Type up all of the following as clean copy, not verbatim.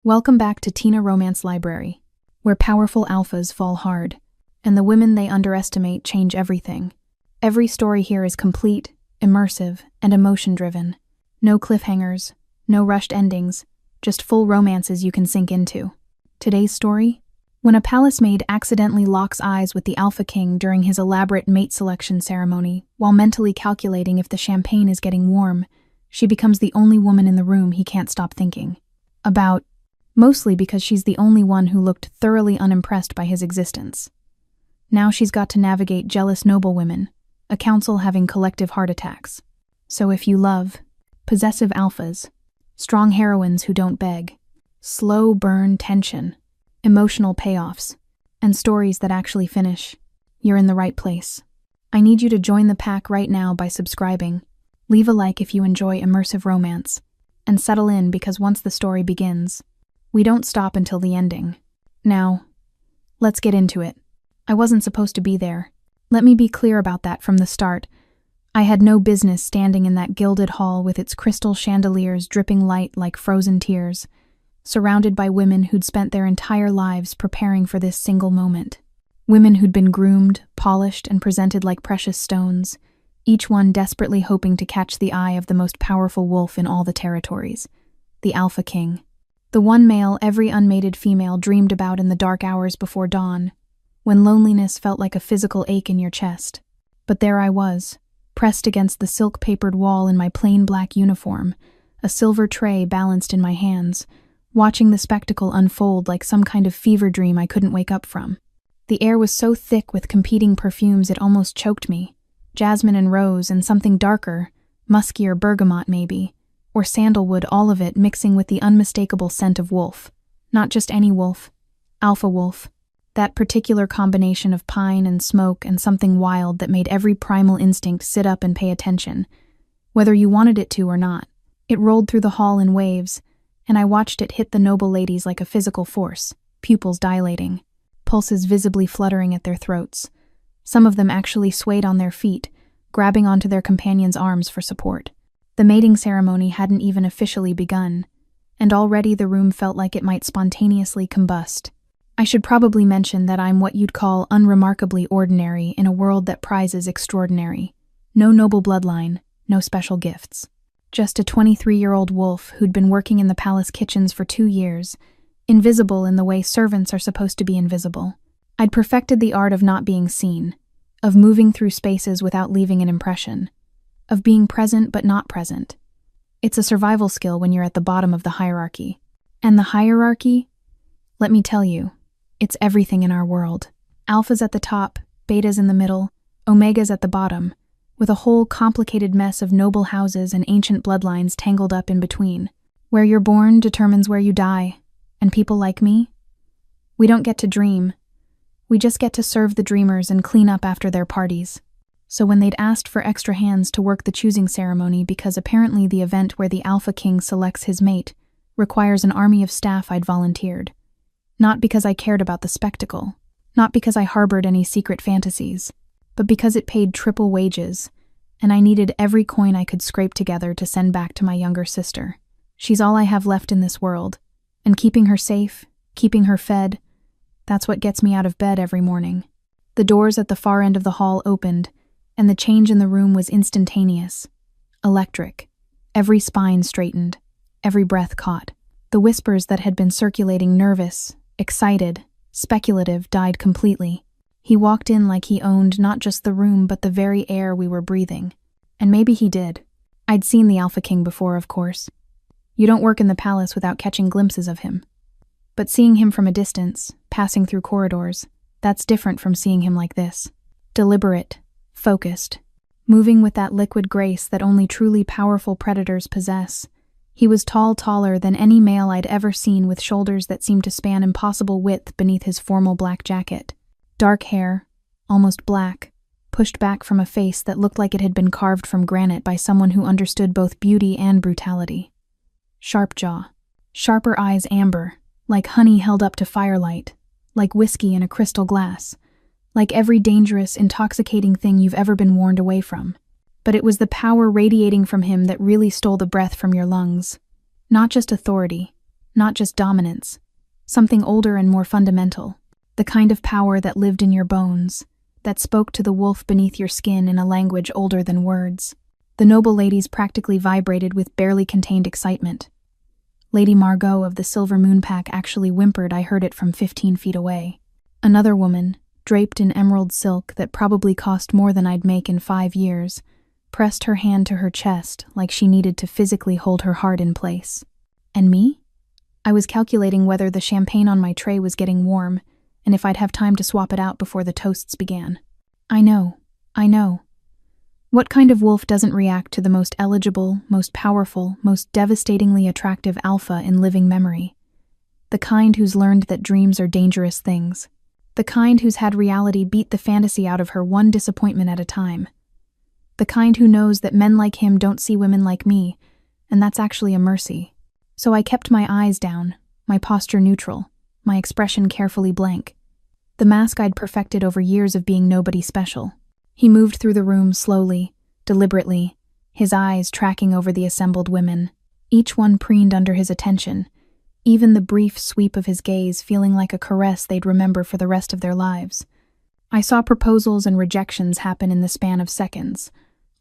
Welcome back to Tina Romance Library, where powerful alphas fall hard, and the women they underestimate change everything. Every story here is complete, immersive, and emotion-driven. No cliffhangers, no rushed endings, just full romances you can sink into. Today's story? When a palace maid accidentally locks eyes with the Alpha King during his elaborate mate selection ceremony, while mentally calculating if the champagne is getting warm, she becomes the only woman in the room he can't stop thinking about, mostly because she's the only one who looked thoroughly unimpressed by his existence. Now she's got to navigate jealous noblewomen, a council having collective heart attacks. So if you love possessive alphas, strong heroines who don't beg, slow burn tension, emotional payoffs, and stories that actually finish, you're in the right place. I need you to join the pack right now by subscribing. Leave a like if you enjoy immersive romance, and settle in because once the story begins, we don't stop until the ending. Now, let's get into it. I wasn't supposed to be there. Let me be clear about that from the start. I had no business standing in that gilded hall with its crystal chandeliers dripping light like frozen tears, surrounded by women who'd spent their entire lives preparing for this single moment. Women who'd been groomed, polished, and presented like precious stones, each one desperately hoping to catch the eye of the most powerful wolf in all the territories, the Alpha King. The one male every unmated female dreamed about in the dark hours before dawn, when loneliness felt like a physical ache in your chest. But there I was, pressed against the silk-papered wall in my plain black uniform, a silver tray balanced in my hands, watching the spectacle unfold like some kind of fever dream I couldn't wake up from. The air was so thick with competing perfumes it almost choked me. Jasmine and rose and something darker, muskier bergamot maybe, or sandalwood, all of it mixing with the unmistakable scent of wolf. Not just any wolf, alpha wolf. That particular combination of pine and smoke and something wild that made every primal instinct sit up and pay attention, whether you wanted it to or not. It rolled through the hall in waves, and I watched it hit the noble ladies like a physical force, pupils dilating, pulses visibly fluttering at their throats. Some of them actually swayed on their feet, grabbing onto their companions' arms for support. The mating ceremony hadn't even officially begun, and already the room felt like it might spontaneously combust. I should probably mention that I'm what you'd call unremarkably ordinary in a world that prizes extraordinary. No noble bloodline, no special gifts. Just a 23-year-old wolf who'd been working in the palace kitchens for 2 years, invisible in the way servants are supposed to be invisible. I'd perfected the art of not being seen, of moving through spaces without leaving an impression, of being present but not present. It's a survival skill when you're at the bottom of the hierarchy. And the hierarchy? Let me tell you, it's everything in our world. Alphas at the top, betas in the middle, omegas at the bottom, with a whole complicated mess of noble houses and ancient bloodlines tangled up in between. Where you're born determines where you die, and people like me? We don't get to dream. We just get to serve the dreamers and clean up after their parties. So when they'd asked for extra hands to work the choosing ceremony because apparently the event where the Alpha King selects his mate requires an army of staff, I'd volunteered. Not because I cared about the spectacle, not because I harbored any secret fantasies, but because it paid triple wages, and I needed every coin I could scrape together to send back to my younger sister. She's all I have left in this world, and keeping her safe, keeping her fed, that's what gets me out of bed every morning. The doors at the far end of the hall opened, and the change in the room was instantaneous. Electric. Every spine straightened, every breath caught. The whispers that had been circulating nervous, excited, speculative died completely. He walked in like he owned not just the room but the very air we were breathing. And maybe he did. I'd seen the Alpha King before, of course. You don't work in the palace without catching glimpses of him. But seeing him from a distance, passing through corridors, that's different from seeing him like this. Deliberate, focused, moving with that liquid grace that only truly powerful predators possess. He was taller than any male I'd ever seen, with shoulders that seemed to span impossible width beneath his formal black jacket. Dark hair, almost black, pushed back from a face that looked like it had been carved from granite by someone who understood both beauty and brutality. Sharp jaw, sharper eyes amber, like honey held up to firelight, like whiskey in a crystal glass, like every dangerous, intoxicating thing you've ever been warned away from. But it was the power radiating from him that really stole the breath from your lungs. Not just authority, not just dominance. Something older and more fundamental. The kind of power that lived in your bones, that spoke to the wolf beneath your skin in a language older than words. The noble ladies practically vibrated with barely contained excitement. Lady Margot of the Silver Moon Pack actually whimpered. I heard it from 15 feet away. Another woman, draped in emerald silk that probably cost more than I'd make in 5 years, pressed her hand to her chest like she needed to physically hold her heart in place. And me? I was calculating whether the champagne on my tray was getting warm, and if I'd have time to swap it out before the toasts began. I know. What kind of wolf doesn't react to the most eligible, most powerful, most devastatingly attractive alpha in living memory? The kind who's learned that dreams are dangerous things. The kind who's had reality beat the fantasy out of her one disappointment at a time. The kind who knows that men like him don't see women like me, and that's actually a mercy. So I kept my eyes down, my posture neutral, my expression carefully blank. The mask I'd perfected over years of being nobody special. He moved through the room slowly, deliberately, his eyes tracking over the assembled women, each one preened under his attention, even the brief sweep of his gaze feeling like a caress they'd remember for the rest of their lives. I saw proposals and rejections happen in the span of seconds,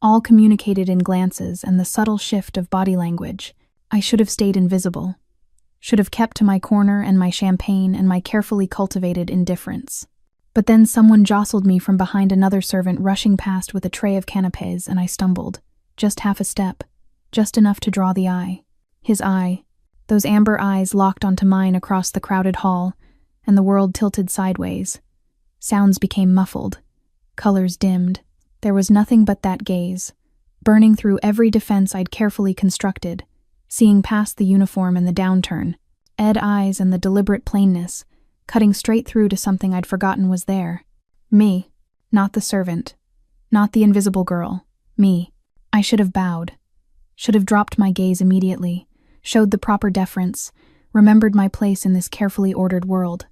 all communicated in glances and the subtle shift of body language. I should have stayed invisible, should have kept to my corner and my champagne and my carefully cultivated indifference. But then someone jostled me from behind, another servant rushing past with a tray of canapés, and I stumbled, just half a step, just enough to draw the eye. His eye, those amber eyes locked onto mine across the crowded hall, and the world tilted sideways. Sounds became muffled, colors dimmed. There was nothing but that gaze, burning through every defense I'd carefully constructed, seeing past the uniform and the downturn, Ed eyes and the deliberate plainness, cutting straight through to something I'd forgotten was there. Me, not the servant, not the invisible girl, me. I should have bowed, should have dropped my gaze immediately, showed the proper deference, remembered my place in this carefully ordered world.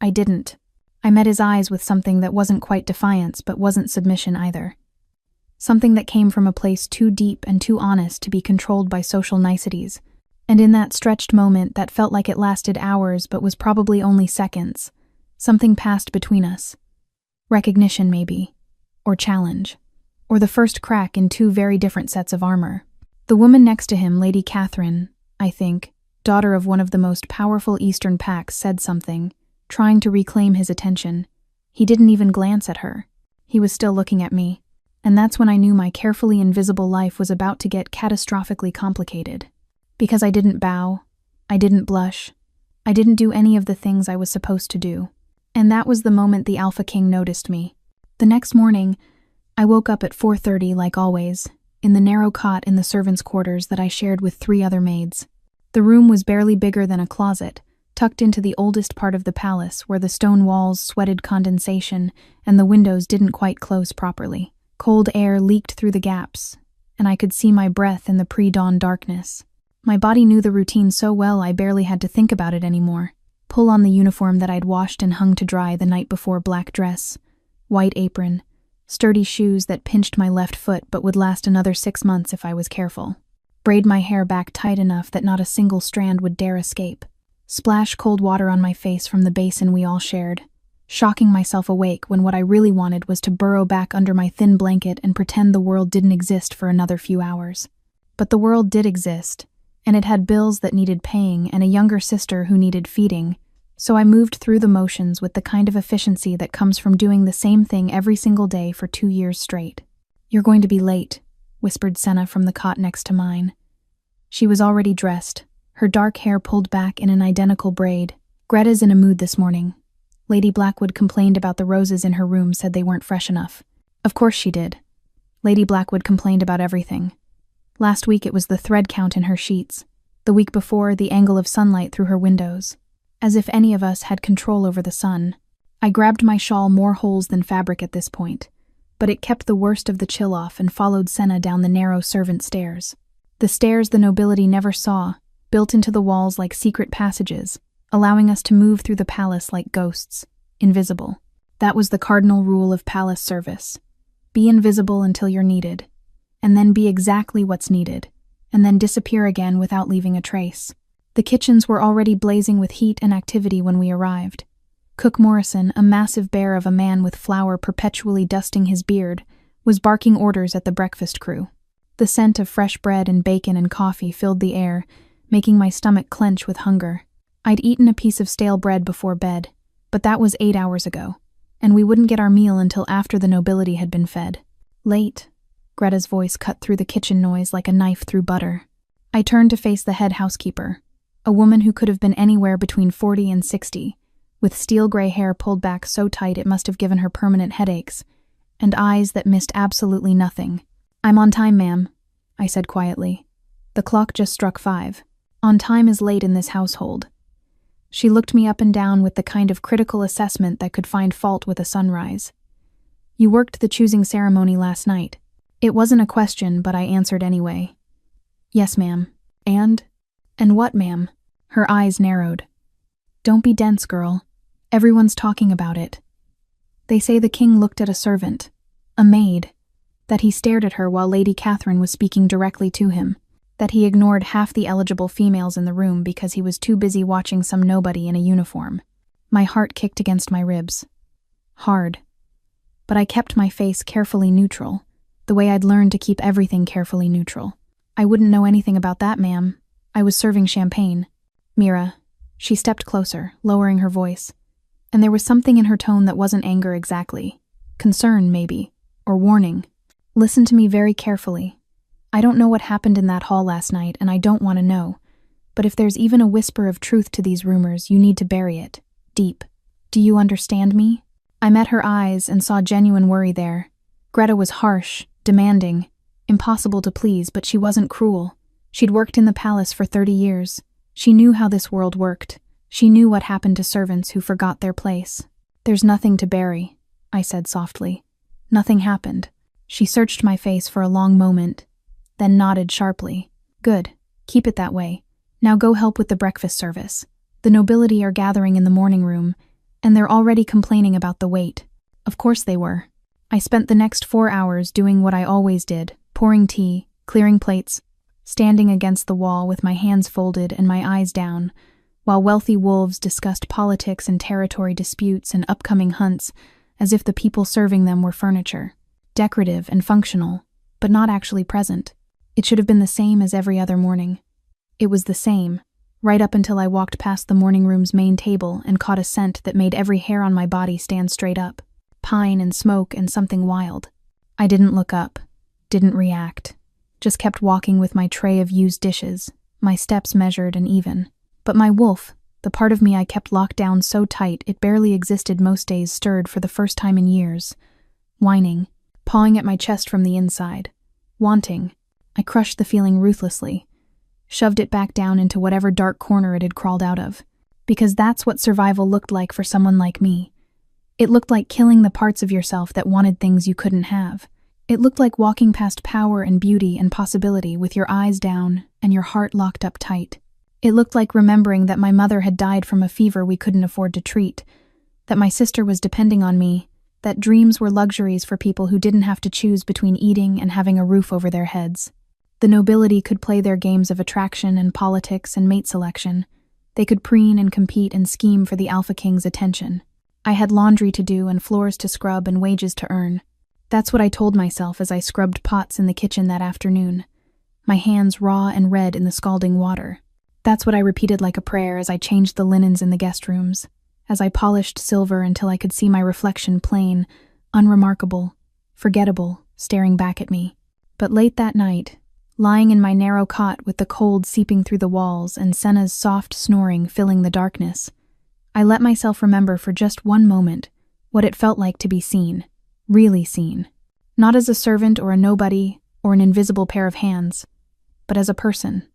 I didn't. I met his eyes with something that wasn't quite defiance but wasn't submission either. Something that came from a place too deep and too honest to be controlled by social niceties. And in that stretched moment that felt like it lasted hours but was probably only seconds, something passed between us. Recognition, maybe. Or challenge. Or the first crack in 2 very different sets of armor. The woman next to him, Lady Catherine, I think, daughter of one of the most powerful Eastern packs, said something, trying to reclaim his attention. He didn't even glance at her. He was still looking at me. And that's when I knew my carefully invisible life was about to get catastrophically complicated. Because I didn't bow, I didn't blush, I didn't do any of the things I was supposed to do. And that was the moment the Alpha King noticed me. The next morning, I woke up at 4:30 like always, in the narrow cot in the servants' quarters that I shared with 3 other maids. The room was barely bigger than a closet, tucked into the oldest part of the palace where the stone walls sweated condensation and the windows didn't quite close properly. Cold air leaked through the gaps, and I could see my breath in the pre-dawn darkness. My body knew the routine so well I barely had to think about it anymore. Pull on the uniform that I'd washed and hung to dry the night before, black dress, white apron, sturdy shoes that pinched my left foot but would last another 6 months if I was careful. Braid my hair back tight enough that not a single strand would dare escape. Splash cold water on my face from the basin we all shared, shocking myself awake when what I really wanted was to burrow back under my thin blanket and pretend the world didn't exist for another few hours. But the world did exist, and it had bills that needed paying and a younger sister who needed feeding, so I moved through the motions with the kind of efficiency that comes from doing the same thing every single day for 2 years straight. "You're going to be late," whispered Senna from the cot next to mine. She was already dressed, her dark hair pulled back in an identical braid. "Greta's in a mood this morning. Lady Blackwood complained about the roses in her room, said they weren't fresh enough." Of course she did. Lady Blackwood complained about everything. Last week it was the thread count in her sheets. The week before, the angle of sunlight through her windows. As if any of us had control over the sun. I grabbed my shawl, more holes than fabric at this point, but it kept the worst of the chill off and followed Senna down the narrow servant stairs. The stairs the nobility never saw, built into the walls like secret passages, allowing us to move through the palace like ghosts, invisible. That was the cardinal rule of palace service. Be invisible until you're needed, and then be exactly what's needed, and then disappear again without leaving a trace. The kitchens were already blazing with heat and activity when we arrived. Cook Morrison, a massive bear of a man with flour perpetually dusting his beard, was barking orders at the breakfast crew. The scent of fresh bread and bacon and coffee filled the air, making my stomach clench with hunger. I'd eaten a piece of stale bread before bed, but that was 8 hours ago, and we wouldn't get our meal until after the nobility had been fed. Late. Greta's voice cut through the kitchen noise like a knife through butter. I turned to face the head housekeeper, a woman who could have been anywhere between 40 and 60, with steel gray hair pulled back so tight it must have given her permanent headaches, and eyes that missed absolutely nothing. "I'm on time, ma'am," I said quietly. The clock just struck 5. On time is late in this household. She looked me up and down with the kind of critical assessment that could find fault with a sunrise. "You worked the choosing ceremony last night." It wasn't a question, but I answered anyway. "Yes, ma'am." And what, ma'am?" Her eyes narrowed. "Don't be dense, girl. Everyone's talking about it. They say the king looked at a servant, a maid, that he stared at her while Lady Catherine was speaking directly to him, that he ignored half the eligible females in the room because he was too busy watching some nobody in a uniform." My heart kicked against my ribs. Hard. But I kept my face carefully neutral, the way I'd learned to keep everything carefully neutral. "I wouldn't know anything about that, ma'am. I was serving champagne." "Mira." She stepped closer, lowering her voice, and there was something in her tone that wasn't anger exactly. Concern, maybe, or warning. "Listen to me very carefully. I don't know what happened in that hall last night, and I don't want to know. But if there's even a whisper of truth to these rumors, you need to bury it. Deep. Do you understand me?" I met her eyes and saw genuine worry there. Greta was harsh, demanding, impossible to please, but she wasn't cruel. She'd worked in the palace for 30 years. She knew how this world worked. She knew what happened to servants who forgot their place. "There's nothing to bury," I said softly. "Nothing happened." She searched my face for a long moment, then nodded sharply. "Good. Keep it that way. Now go help with the breakfast service. The nobility are gathering in the morning room, and they're already complaining about the wait." Of course they were. I spent the next 4 hours doing what I always did, pouring tea, clearing plates, standing against the wall with my hands folded and my eyes down, while wealthy wolves discussed politics and territory disputes and upcoming hunts as if the people serving them were furniture. Decorative and functional, but not actually present. It should have been the same as every other morning. It was the same, right up until I walked past the morning room's main table and caught a scent that made every hair on my body stand straight up. Pine and smoke and something wild. I didn't look up, didn't react, just kept walking with my tray of used dishes, my steps measured and even. But my wolf, the part of me I kept locked down so tight it barely existed most days, stirred for the first time in years. Whining, pawing at my chest from the inside. Wanting. I crushed the feeling ruthlessly, shoved it back down into whatever dark corner it had crawled out of. Because that's what survival looked like for someone like me. It looked like killing the parts of yourself that wanted things you couldn't have. It looked like walking past power and beauty and possibility with your eyes down and your heart locked up tight. It looked like remembering that my mother had died from a fever we couldn't afford to treat, that my sister was depending on me, that dreams were luxuries for people who didn't have to choose between eating and having a roof over their heads. The nobility could play their games of attraction and politics and mate selection. They could preen and compete and scheme for the Alpha King's attention. I had laundry to do and floors to scrub and wages to earn. That's what I told myself as I scrubbed pots in the kitchen that afternoon, my hands raw and red in the scalding water. That's what I repeated like a prayer as I changed the linens in the guest rooms, as I polished silver until I could see my reflection plain, unremarkable, forgettable, staring back at me. But late that night, lying in my narrow cot with the cold seeping through the walls and Senna's soft snoring filling the darkness, I let myself remember for just one moment what it felt like to be seen, really seen. Not as a servant or a nobody or an invisible pair of hands, but as a person,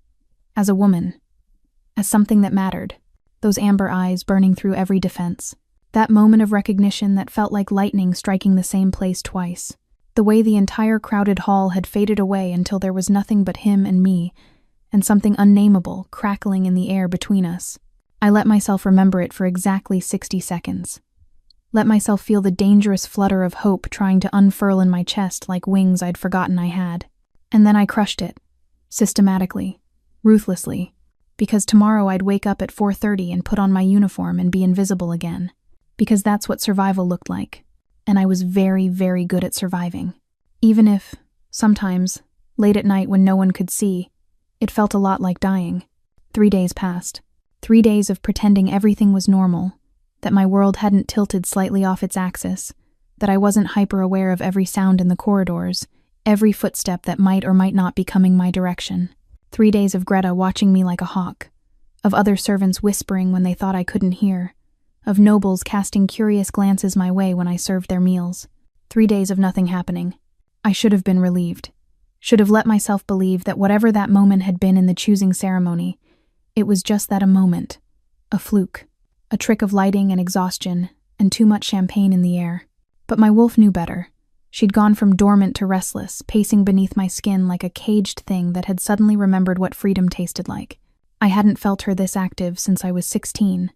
as a woman, as something that mattered. Those amber eyes burning through every defense. That moment of recognition that felt like lightning striking the same place twice. The way the entire crowded hall had faded away until there was nothing but him and me, and something unnameable crackling in the air between us. I let myself remember it for exactly 60 seconds. Let myself feel the dangerous flutter of hope trying to unfurl in my chest like wings I'd forgotten I had. And then I crushed it. Systematically. Ruthlessly. Because tomorrow I'd wake up at 4:30 and put on my uniform and be invisible again. Because that's what survival looked like. And I was very, very good at surviving. Even if, sometimes, late at night when no one could see, it felt a lot like dying. 3 days passed. 3 days of pretending everything was normal, that my world hadn't tilted slightly off its axis, that I wasn't hyper-aware of every sound in the corridors, every footstep that might or might not be coming my direction. 3 days of Greta watching me like a hawk, of other servants whispering when they thought I couldn't hear, of nobles casting curious glances my way when I served their meals. 3 days of nothing happening. I should have been relieved. Should have let myself believe that whatever that moment had been in the choosing ceremony, it was just that, a moment, a fluke, a trick of lighting and exhaustion, and too much champagne in the air. But my wolf knew better. She'd gone from dormant to restless, pacing beneath my skin like a caged thing that had suddenly remembered what freedom tasted like. I hadn't felt her this active since I was 16,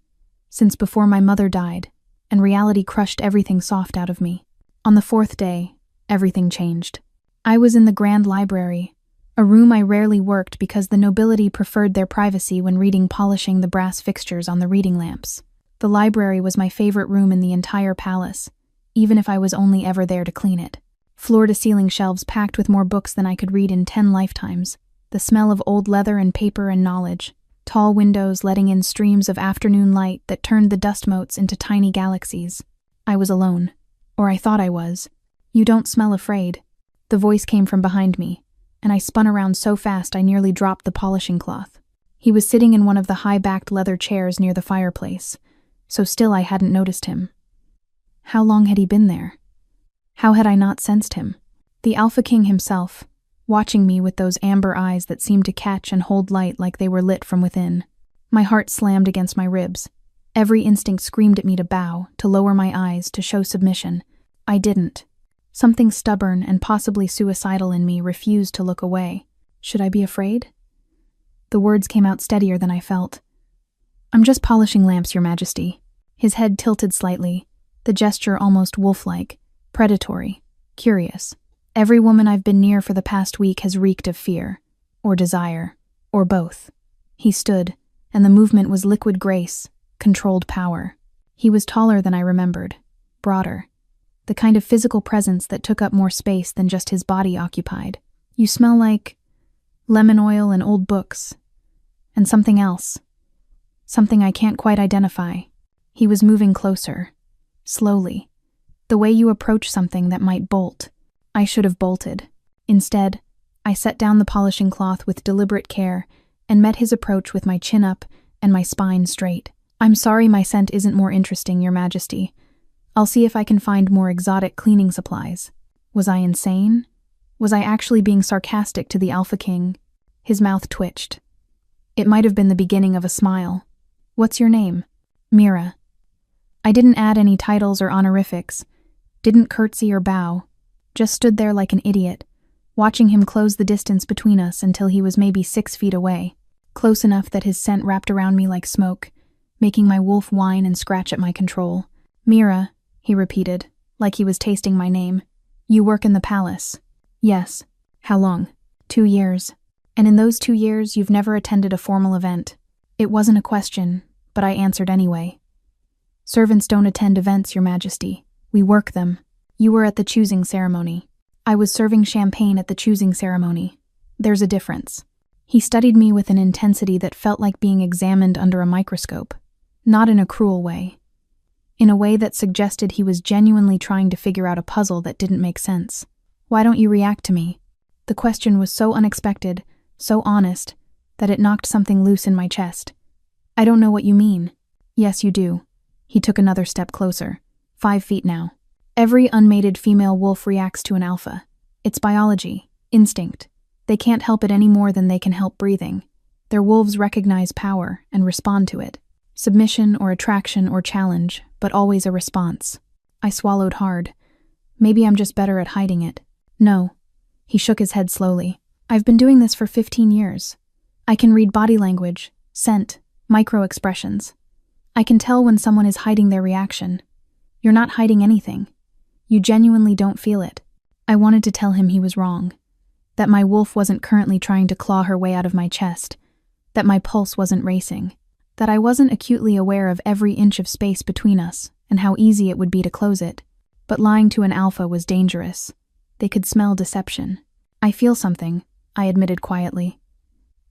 since before my mother died, and reality crushed everything soft out of me. On the 4th day, everything changed. I was in the Grand Library, a room I rarely worked because the nobility preferred their privacy when reading, polishing the brass fixtures on the reading lamps. The library was my favorite room in the entire palace, even if I was only ever there to clean it. Floor-to-ceiling shelves packed with more books than I could read in 10 lifetimes, the smell of old leather and paper and knowledge, tall windows letting in streams of afternoon light that turned the dust motes into tiny galaxies. I was alone, or I thought I was. "You don't smell afraid." The voice came from behind me, and I spun around so fast I nearly dropped the polishing cloth. He was sitting in one of the high-backed leather chairs near the fireplace, so still I hadn't noticed him. How long had he been there? How had I not sensed him? The Alpha King himself, watching me with those amber eyes that seemed to catch and hold light like they were lit from within. My heart slammed against my ribs. Every instinct screamed at me to bow, to lower my eyes, to show submission. I didn't. Something stubborn and possibly suicidal in me refused to look away. Should I be afraid? The words came out steadier than I felt. "I'm just polishing lamps, Your Majesty." His head tilted slightly, the gesture almost wolf-like, predatory, curious. Every woman I've been near for the past week has reeked of fear, or desire, or both. He stood, and the movement was liquid grace, controlled power. He was taller than I remembered, broader, the kind of physical presence that took up more space than just his body occupied. "You smell like lemon oil and old books, and something else. Something I can't quite identify." He was moving closer, slowly, the way you approach something that might bolt. I should have bolted. Instead, I set down the polishing cloth with deliberate care and met his approach with my chin up and my spine straight. "I'm sorry my scent isn't more interesting, Your Majesty. I'll see if I can find more exotic cleaning supplies." Was I insane? Was I actually being sarcastic to the Alpha King? His mouth twitched. It might have been the beginning of a smile. "What's your name?" "Mira." I didn't add any titles or honorifics, didn't curtsy or bow, just stood there like an idiot, watching him close the distance between us until he was maybe 6 feet away, close enough that his scent wrapped around me like smoke, making my wolf whine and scratch at my control. "Mira," he repeated, like he was tasting my name. "You work in the palace." "Yes." "How long?" 2 years. "And in those 2 years, you've never attended a formal event." It wasn't a question, but I answered anyway. "Servants don't attend events, Your Majesty. We work them." "You were at the choosing ceremony." "I was serving champagne at the choosing ceremony. There's a difference." He studied me with an intensity that felt like being examined under a microscope, not in a cruel way. In a way that suggested he was genuinely trying to figure out a puzzle that didn't make sense. "Why don't you react to me?" The question was so unexpected, so honest, that it knocked something loose in my chest. "I don't know what you mean." "Yes, you do." He took another step closer. 5 feet now. "Every unmated female wolf reacts to an alpha. It's biology, instinct. They can't help it any more than they can help breathing. Their wolves recognize power and respond to it. Submission or attraction or challenge, but always a response." I swallowed hard. Maybe I'm just better at hiding it. "No." He shook his head slowly. "I've been doing this for 15 years. I can read body language, scent, micro-expressions. I can tell when someone is hiding their reaction. You're not hiding anything. You genuinely don't feel it." I wanted to tell him he was wrong, that my wolf wasn't currently trying to claw her way out of my chest, that my pulse wasn't racing, that I wasn't acutely aware of every inch of space between us and how easy it would be to close it. But lying to an alpha was dangerous. They could smell deception. "I feel something," I admitted quietly.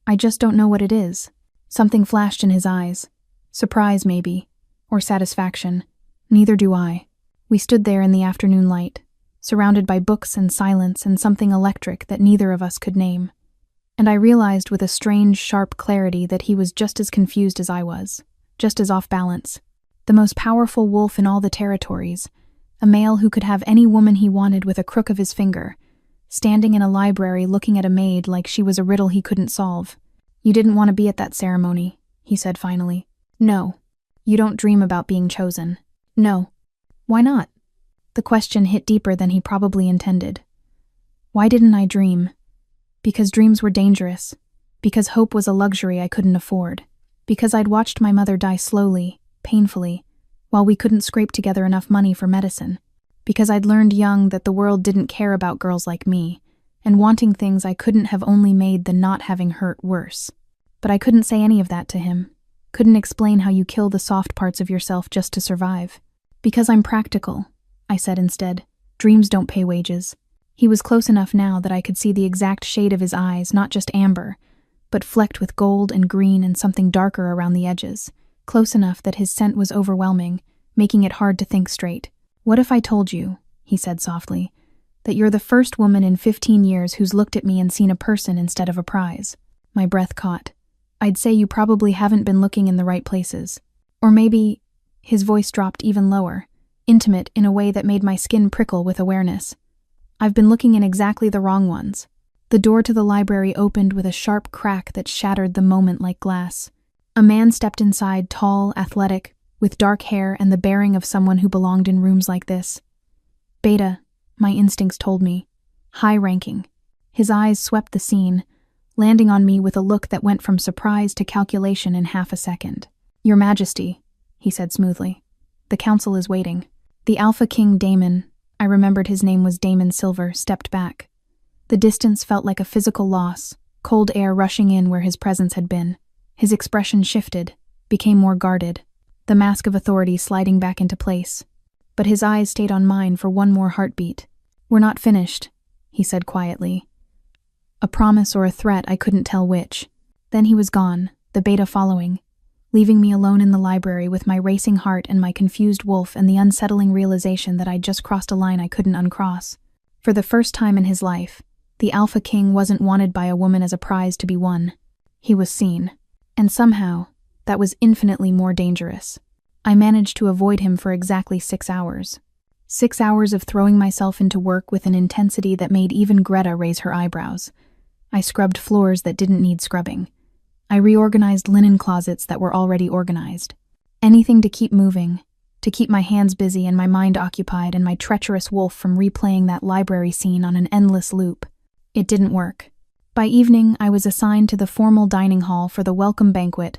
"I just don't know what it is." Something flashed in his eyes. Surprise, maybe, or satisfaction. Neither do I. We stood there in the afternoon light, surrounded by books and silence and something electric that neither of us could name. And I realized with a strange, sharp clarity that he was just as confused as I was, just as off balance. The most powerful wolf in all the territories, a male who could have any woman he wanted with a crook of his finger, standing in a library looking at a maid like she was a riddle he couldn't solve. "You didn't want to be at that ceremony," he said finally. "No. You don't dream about being chosen." "No." "Why not?" The question hit deeper than he probably intended. Why didn't I dream? Because dreams were dangerous. Because hope was a luxury I couldn't afford. Because I'd watched my mother die slowly, painfully, while we couldn't scrape together enough money for medicine. Because I'd learned young that the world didn't care about girls like me, and wanting things I couldn't have only made the not having hurt worse. But I couldn't say any of that to him. Couldn't explain how you kill the soft parts of yourself just to survive. "Because I'm practical," I said instead. "Dreams don't pay wages." He was close enough now that I could see the exact shade of his eyes, not just amber, but flecked with gold and green and something darker around the edges. Close enough that his scent was overwhelming, making it hard to think straight. "What if I told you," he said softly, "that you're the first woman in 15 years who's looked at me and seen a person instead of a prize?" My breath caught. "I'd say you probably haven't been looking in the right places. Or maybe," his voice dropped even lower, intimate in a way that made my skin prickle with awareness, "I've been looking in exactly the wrong ones." The door to the library opened with a sharp crack that shattered the moment like glass. A man stepped inside, tall, athletic, with dark hair and the bearing of someone who belonged in rooms like this. Beta, my instincts told me. High-ranking. His eyes swept the scene, landing on me with a look that went from surprise to calculation in half a second. "Your Majesty," he said smoothly. "The council is waiting." The Alpha King Damon, I remembered his name was Damon Silver, stepped back. The distance felt like a physical loss, cold air rushing in where his presence had been. His expression shifted, became more guarded, the mask of authority sliding back into place. But his eyes stayed on mine for one more heartbeat. "We're not finished," he said quietly. A promise or a threat, I couldn't tell which. Then he was gone, the Beta following, leaving me alone in the library with my racing heart and my confused wolf and the unsettling realization that I'd just crossed a line I couldn't uncross. For the first time in his life, the Alpha King wasn't wanted by a woman as a prize to be won. He was seen. And somehow, that was infinitely more dangerous. I managed to avoid him for exactly 6 hours. 6 hours of throwing myself into work with an intensity that made even Greta raise her eyebrows. I scrubbed floors that didn't need scrubbing. I reorganized linen closets that were already organized. Anything to keep moving, to keep my hands busy and my mind occupied and my treacherous wolf from replaying that library scene on an endless loop. It didn't work. By evening, I was assigned to the formal dining hall for the welcome banquet,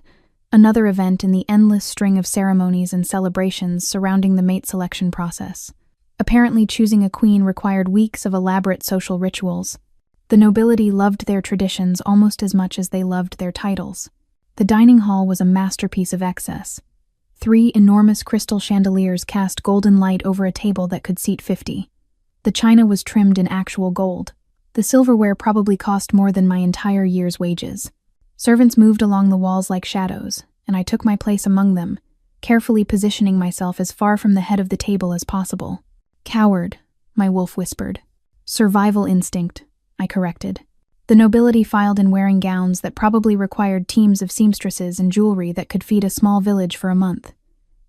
another event in the endless string of ceremonies and celebrations surrounding the mate selection process. Apparently, choosing a queen required weeks of elaborate social rituals. The nobility loved their traditions almost as much as they loved their titles. The dining hall was a masterpiece of excess. 3 enormous crystal chandeliers cast golden light over a table that could seat 50. The china was trimmed in actual gold. The silverware probably cost more than my entire year's wages. Servants moved along the walls like shadows, and I took my place among them, carefully positioning myself as far from the head of the table as possible. "Coward," my wolf whispered. "Survival instinct," I corrected. The nobility filed in wearing gowns that probably required teams of seamstresses and jewelry that could feed a small village for a month.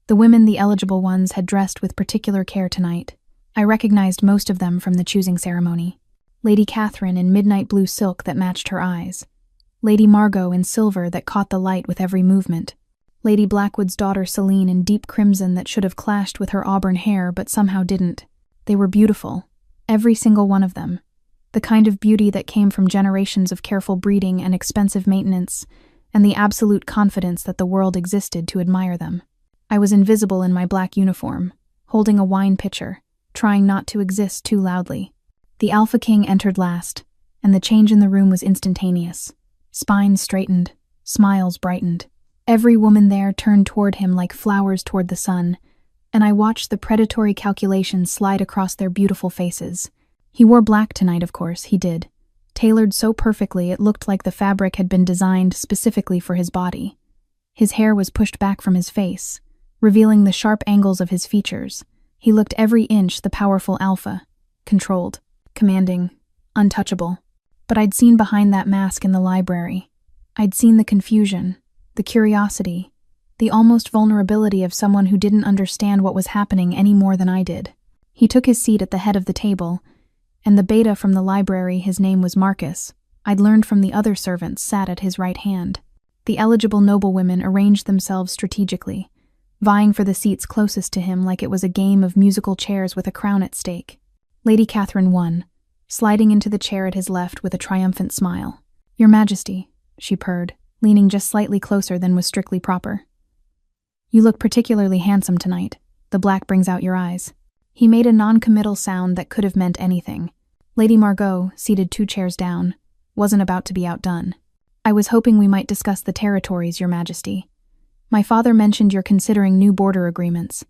The women, the eligible ones, had dressed with particular care tonight. I recognized most of them from the choosing ceremony. Lady Catherine in midnight blue silk that matched her eyes. Lady Margot in silver that caught the light with every movement. Lady Blackwood's daughter Celine in deep crimson that should have clashed with her auburn hair but somehow didn't. They were beautiful, every single one of them. The kind of beauty that came from generations of careful breeding and expensive maintenance, and the absolute confidence that the world existed to admire them. I was invisible in my black uniform, holding a wine pitcher, trying not to exist too loudly. The Alpha King entered last, and the change in the room was instantaneous. Spines straightened, Smiles brightened. Every woman there turned toward him like flowers toward the sun, and I watched the predatory calculations slide across their beautiful faces. He wore black tonight, of course, he did. Tailored so perfectly it looked like the fabric had been designed specifically for his body. His hair was pushed back from his face, revealing the sharp angles of his features. He looked every inch the powerful alpha, controlled, commanding, untouchable. But I'd seen behind that mask in the library. I'd seen the confusion, the curiosity, the almost vulnerability of someone who didn't understand what was happening any more than I did. He took his seat at the head of the table, and the beta from the library, his name was Marcus, I'd learned from the other servants, sat at his right hand. The eligible noblewomen arranged themselves strategically, vying for the seats closest to him like it was a game of musical chairs with a crown at stake. Lady Catherine won, sliding into the chair at his left with a triumphant smile. "Your Majesty," she purred, leaning just slightly closer than was strictly proper. "You look particularly handsome tonight. The black brings out your eyes." He made a non-committal sound that could have meant anything. Lady Margot, seated 2 chairs down, wasn't about to be outdone. "I was hoping we might discuss the territories, Your Majesty. My father mentioned you're considering new border agreements.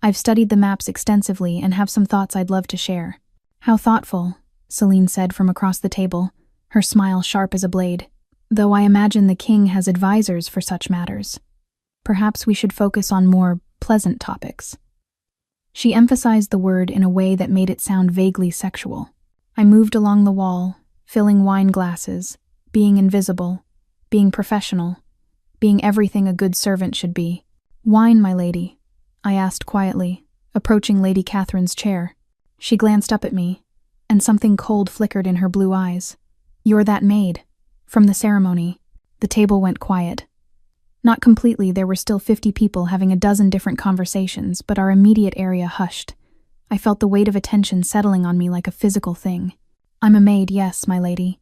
I've studied the maps extensively and have some thoughts I'd love to share." "How thoughtful," Celine said from across the table, her smile sharp as a blade. "Though I imagine the king has advisors for such matters. Perhaps we should focus on more pleasant topics." She emphasized the word in a way that made it sound vaguely sexual. I moved along the wall, filling wine glasses, being invisible, being professional, being everything a good servant should be. "Wine, my lady?" I asked quietly, approaching Lady Catherine's chair. She glanced up at me, and something cold flickered in her blue eyes. "You're that maid from the ceremony." The table went quiet. Not completely, there were still 50 people having a dozen different conversations, but our immediate area hushed. I felt the weight of attention settling on me like a physical thing. "I'm a maid, yes, my lady."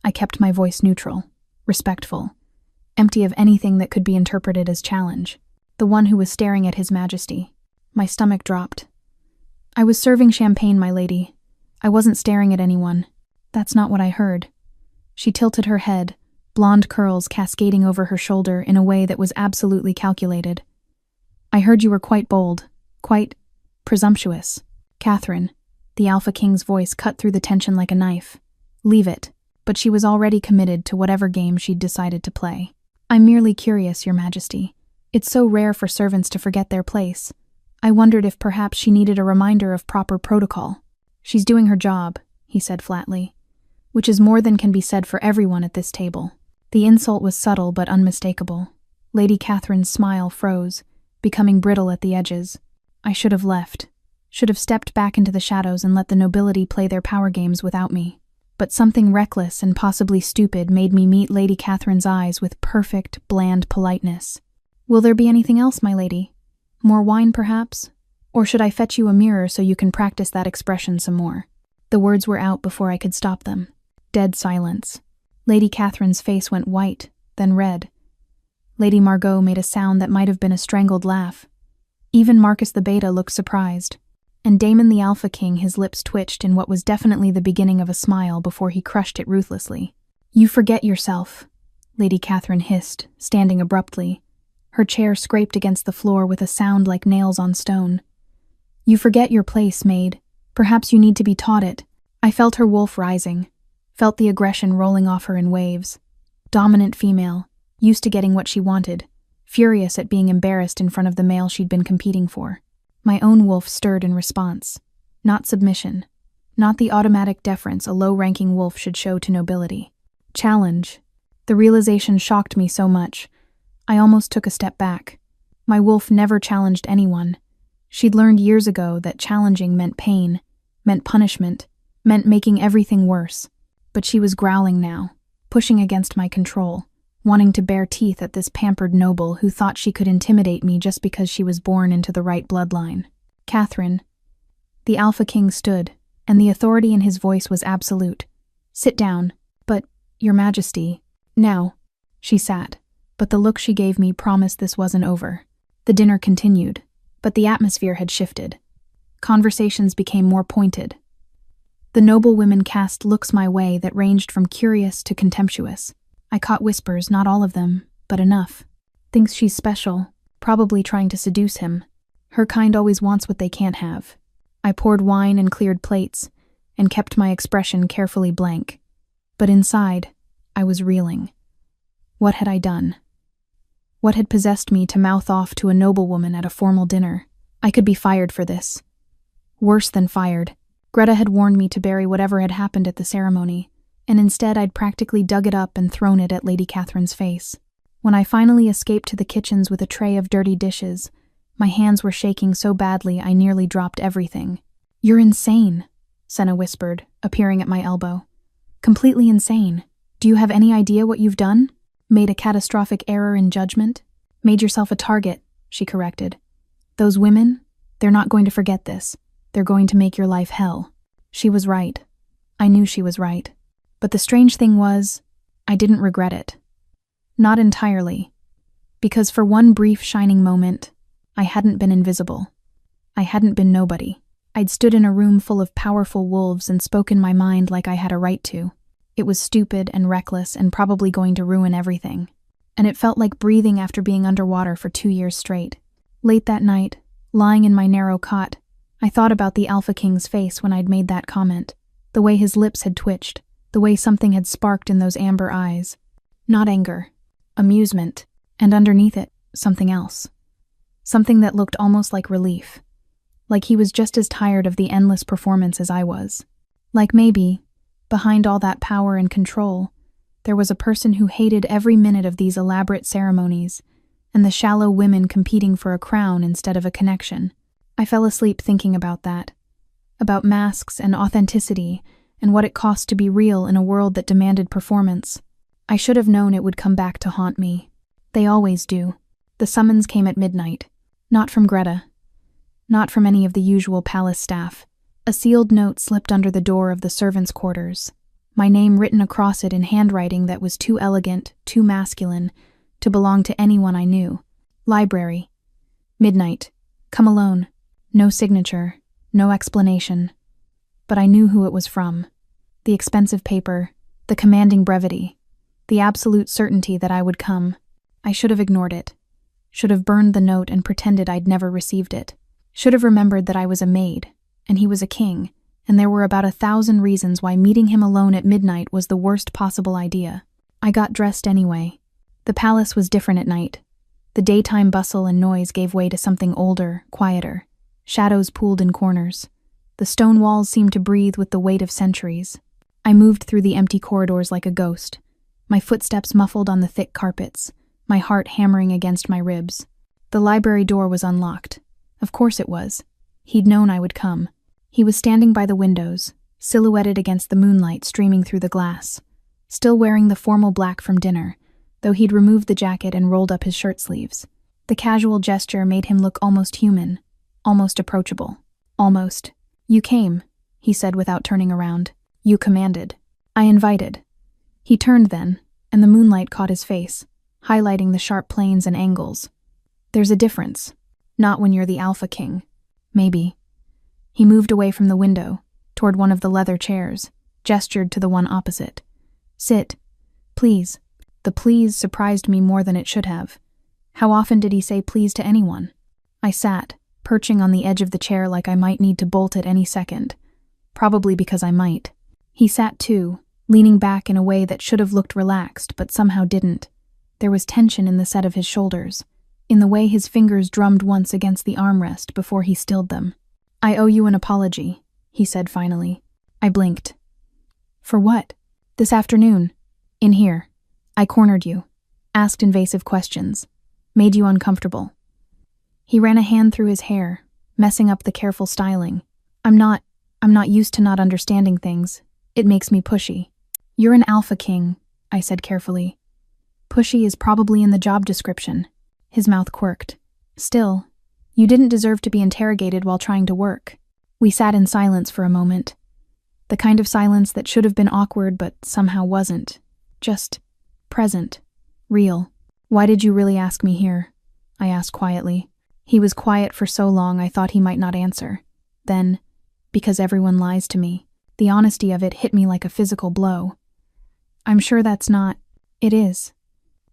I kept my voice neutral, respectful, empty of anything that could be interpreted as challenge. The one who was staring at His Majesty. My stomach dropped. "I was serving champagne, my lady. I wasn't staring at anyone." "That's not what I heard." She tilted her head, blonde curls cascading over her shoulder in a way that was absolutely calculated. "I heard you were quite bold, quite presumptuous." "Catherine," the Alpha King's voice cut through the tension like a knife. "Leave it." But she was already committed to whatever game she'd decided to play. "I'm merely curious, Your Majesty. It's so rare for servants to forget their place. I wondered if perhaps she needed a reminder of proper protocol." "She's doing her job," he said flatly, "which is more than can be said for everyone at this table." The insult was subtle but unmistakable. Lady Catherine's smile froze, becoming brittle at the edges. I should have left. Should have stepped back into the shadows and let the nobility play their power games without me. But something reckless and possibly stupid made me meet Lady Catherine's eyes with perfect, bland politeness. "Will there be anything else, my lady? More wine, perhaps? Or should I fetch you a mirror so you can practice that expression some more?" The words were out before I could stop them. Dead silence. Lady Catherine's face went white, then red. Lady Margot made a sound that might have been a strangled laugh. Even Marcus the Beta looked surprised. And Damon the Alpha King, his lips twitched in what was definitely the beginning of a smile before he crushed it ruthlessly. "You forget yourself," Lady Catherine hissed, standing abruptly. Her chair scraped against the floor with a sound like nails on stone. "You forget your place, maid. Perhaps you need to be taught it." I felt her wolf rising, felt the aggression rolling off her in waves. Dominant female, used to getting what she wanted, furious at being embarrassed in front of the male she'd been competing for. My own wolf stirred in response. Not submission. Not the automatic deference a low-ranking wolf should show to nobility. Challenge. The realization shocked me so much, I almost took a step back. My wolf never challenged anyone. She'd learned years ago that challenging meant pain, meant punishment, meant making everything worse. But she was growling now, pushing against my control, wanting to bare teeth at this pampered noble who thought she could intimidate me just because she was born into the right bloodline. "Catherine." The Alpha King stood, and the authority in his voice was absolute. "Sit down." "But, Your Majesty." "Now." She sat, but the look she gave me promised this wasn't over. The dinner continued, but the atmosphere had shifted. Conversations became more pointed. The noble women cast looks my way that ranged from curious to contemptuous. I caught whispers, not all of them, but enough. Thinks she's special, probably trying to seduce him. Her kind always wants what they can't have. I poured wine and cleared plates, and kept my expression carefully blank. But inside, I was reeling. What had I done? What had possessed me to mouth off to a noblewoman at a formal dinner? I could be fired for this. Worse than fired. Greta had warned me to bury whatever had happened at the ceremony, and instead I'd practically dug it up and thrown it at Lady Catherine's face. When I finally escaped to the kitchens with a tray of dirty dishes, my hands were shaking so badly I nearly dropped everything. "You're insane," Senna whispered, appearing at my elbow. "Completely insane. Do you have any idea what you've done? Made a catastrophic error in judgment? Made yourself a target," she corrected. "Those women, they're not going to forget this. They're going to make your life hell." She was right. I knew she was right. But the strange thing was, I didn't regret it. Not entirely. Because for one brief shining moment, I hadn't been invisible. I hadn't been nobody. I'd stood in a room full of powerful wolves and spoken my mind like I had a right to. It was stupid and reckless and probably going to ruin everything. And it felt like breathing after being underwater for 2 years straight. Late that night, lying in my narrow cot, I thought about the Alpha King's face when I'd made that comment. The way his lips had twitched, the way something had sparked in those amber eyes. Not anger, amusement, and underneath it, something else. Something that looked almost like relief. Like he was just as tired of the endless performance as I was. Like maybe, behind all that power and control, there was a person who hated every minute of these elaborate ceremonies, and the shallow women competing for a crown instead of a connection. I fell asleep thinking about that. About masks and authenticity, and what it cost to be real in a world that demanded performance. I should have known it would come back to haunt me. They always do. The summons came at midnight. Not from Greta. Not from any of the usual palace staff. A sealed note slipped under the door of the servants' quarters. My name written across it in handwriting that was too elegant, too masculine, to belong to anyone I knew. Library. Midnight. Come alone. No signature. No explanation. But I knew who it was from. The expensive paper. The commanding brevity. The absolute certainty that I would come. I should have ignored it. Should have burned the note and pretended I'd never received it. Should have remembered that I was a maid, and he was a king, and there were about 1,000 reasons why meeting him alone at midnight was the worst possible idea. I got dressed anyway. The palace was different at night. The daytime bustle and noise gave way to something older, quieter. Shadows pooled in corners. The stone walls seemed to breathe with the weight of centuries. I moved through the empty corridors like a ghost, my footsteps muffled on the thick carpets, my heart hammering against my ribs. The library door was unlocked. Of course it was. He'd known I would come. He was standing by the windows, silhouetted against the moonlight streaming through the glass, still wearing the formal black from dinner, though he'd removed the jacket and rolled up his shirt sleeves. The casual gesture made him look almost human, almost approachable. Almost. "You came," he said without turning around. "You commanded. I invited." He turned then, and the moonlight caught his face, highlighting the sharp planes and angles. "There's a difference. Not when you're the Alpha King. Maybe." He moved away from the window, toward one of the leather chairs, gestured to the one opposite. "Sit. Please." The please surprised me more than it should have. How often did he say please to anyone? I sat, perching on the edge of the chair like I might need to bolt at any second. Probably because I might. He sat too, leaning back in a way that should have looked relaxed, but somehow didn't. There was tension in the set of his shoulders, in the way his fingers drummed once against the armrest before he stilled them. "I owe you an apology," he said finally. I blinked. "For what?" "This afternoon. In here. I cornered you. Asked invasive questions. Made you uncomfortable." He ran a hand through his hair, messing up the careful styling. I'm not used to not understanding things. It makes me pushy." "You're an Alpha King," I said carefully. "Pushy is probably in the job description." His mouth quirked. "Still, you didn't deserve to be interrogated while trying to work." We sat in silence for a moment. The kind of silence that should have been awkward but somehow wasn't. Just present. Real. "Why did you really ask me here?" I asked quietly. He was quiet for so long I thought he might not answer. Then, "Because everyone lies to me." The honesty of it hit me like a physical blow. "I'm sure that's not..." It is.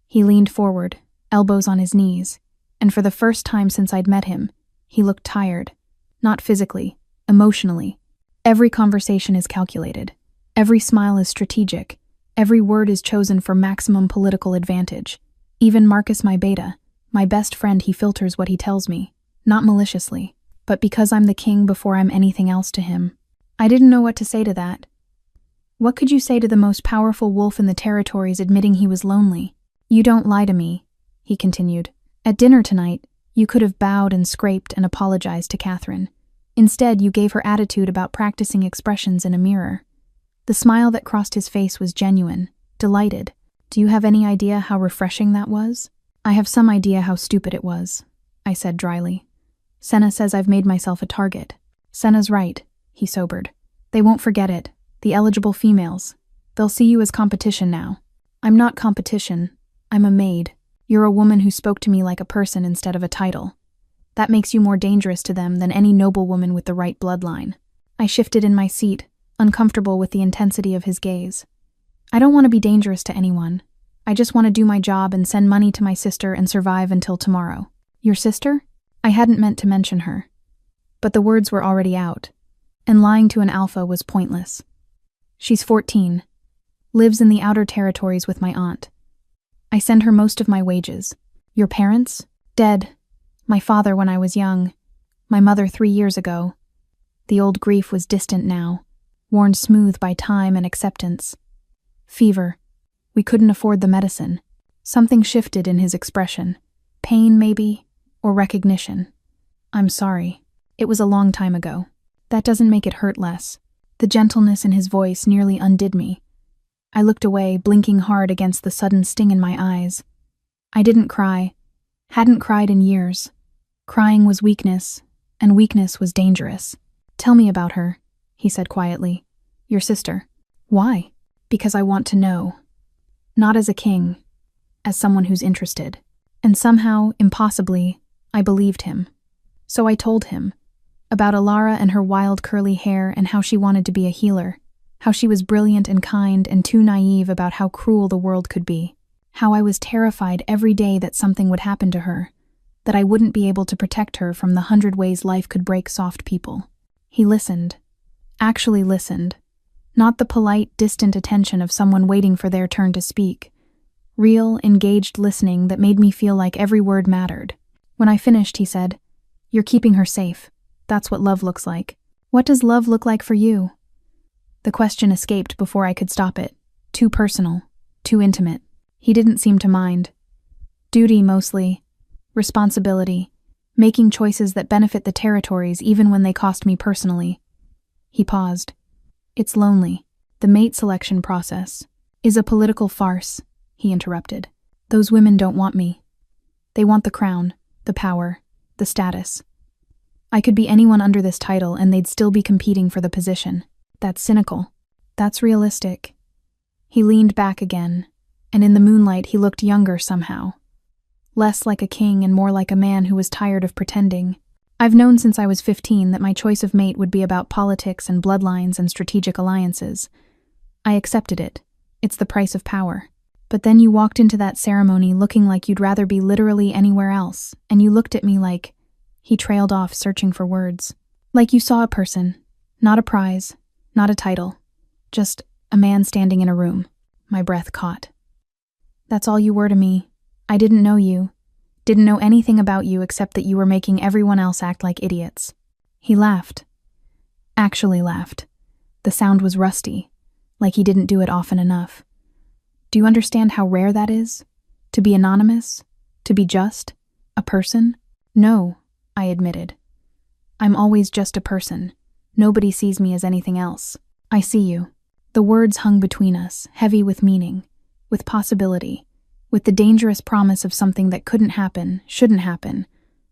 He leaned forward, elbows on his knees, and for the first time since I'd met him, he looked tired. Not physically, emotionally. Every conversation is calculated. Every smile is strategic. Every word is chosen for maximum political advantage. Even Marcus, my beta, my best friend, he filters what he tells me. Not maliciously, but because I'm the king before I'm anything else to him. I didn't know what to say to that. What could you say to the most powerful wolf in the territories admitting he was lonely? You don't lie to me, he continued. At dinner tonight, you could have bowed and scraped and apologized to Catherine. Instead, you gave her attitude about practicing expressions in a mirror. The smile that crossed his face was genuine, delighted. Do you have any idea how refreshing that was? I have some idea how stupid it was, I said dryly. Senna says I've made myself a target. Senna's right, he sobered. They won't forget it. The eligible females. They'll see you as competition now. I'm not competition. I'm a maid. You're a woman who spoke to me like a person instead of a title. That makes you more dangerous to them than any noble woman with the right bloodline. I shifted in my seat, uncomfortable with the intensity of his gaze. I don't want to be dangerous to anyone. I just want to do my job and send money to my sister and survive until tomorrow. Your sister? I hadn't meant to mention her. But the words were already out, and lying to an alpha was pointless. She's 14. Lives in the outer territories with my aunt. I send her most of my wages. Your parents? Dead. My father when I was young. My mother 3 years ago. The old grief was distant now, worn smooth by time and acceptance. Fever. We couldn't afford the medicine. Something shifted in his expression. Pain, maybe, or recognition. I'm sorry. It was a long time ago. That doesn't make it hurt less. The gentleness in his voice nearly undid me. I looked away, blinking hard against the sudden sting in my eyes. I didn't cry. Hadn't cried in years. Crying was weakness, and weakness was dangerous. Tell me about her, he said quietly. Your sister. Why? Because I want to know. Not as a king, as someone who's interested. And somehow, impossibly, I believed him. So I told him. About Alara and her wild curly hair and how she wanted to be a healer. How she was brilliant and kind and too naive about how cruel the world could be. How I was terrified every day that something would happen to her. That I wouldn't be able to protect her from the 100 ways life could break soft people. He listened. Actually listened. Not the polite, distant attention of someone waiting for their turn to speak. Real, engaged listening that made me feel like every word mattered. When I finished, he said, You're keeping her safe. That's what love looks like. What does love look like for you? The question escaped before I could stop it. Too personal. Too intimate. He didn't seem to mind. Duty, mostly. Responsibility. Making choices that benefit the territories even when they cost me personally. He paused. It's lonely. The mate selection process is a political farce, he interrupted. Those women don't want me. They want the crown, the power, the status. I could be anyone under this title and they'd still be competing for the position. That's cynical. That's realistic. He leaned back again, and in the moonlight he looked younger somehow. Less like a king and more like a man who was tired of pretending. I've known since I was 15 that my choice of mate would be about politics and bloodlines and strategic alliances. I accepted it. It's the price of power. But then you walked into that ceremony looking like you'd rather be literally anywhere else, and you looked at me like... He trailed off, searching for words. Like you saw a person. Not a prize. Not a title. Just a man standing in a room. My breath caught. That's all you were to me. I didn't know you. Didn't know anything about you except that you were making everyone else act like idiots. He laughed. Actually laughed. The sound was rusty, like he didn't do it often enough. Do you understand how rare that is? To be anonymous? To be just? A person? No, I admitted. I'm always just a person. Nobody sees me as anything else. I see you. The words hung between us, heavy with meaning, with possibility, with the dangerous promise of something that couldn't happen, shouldn't happen,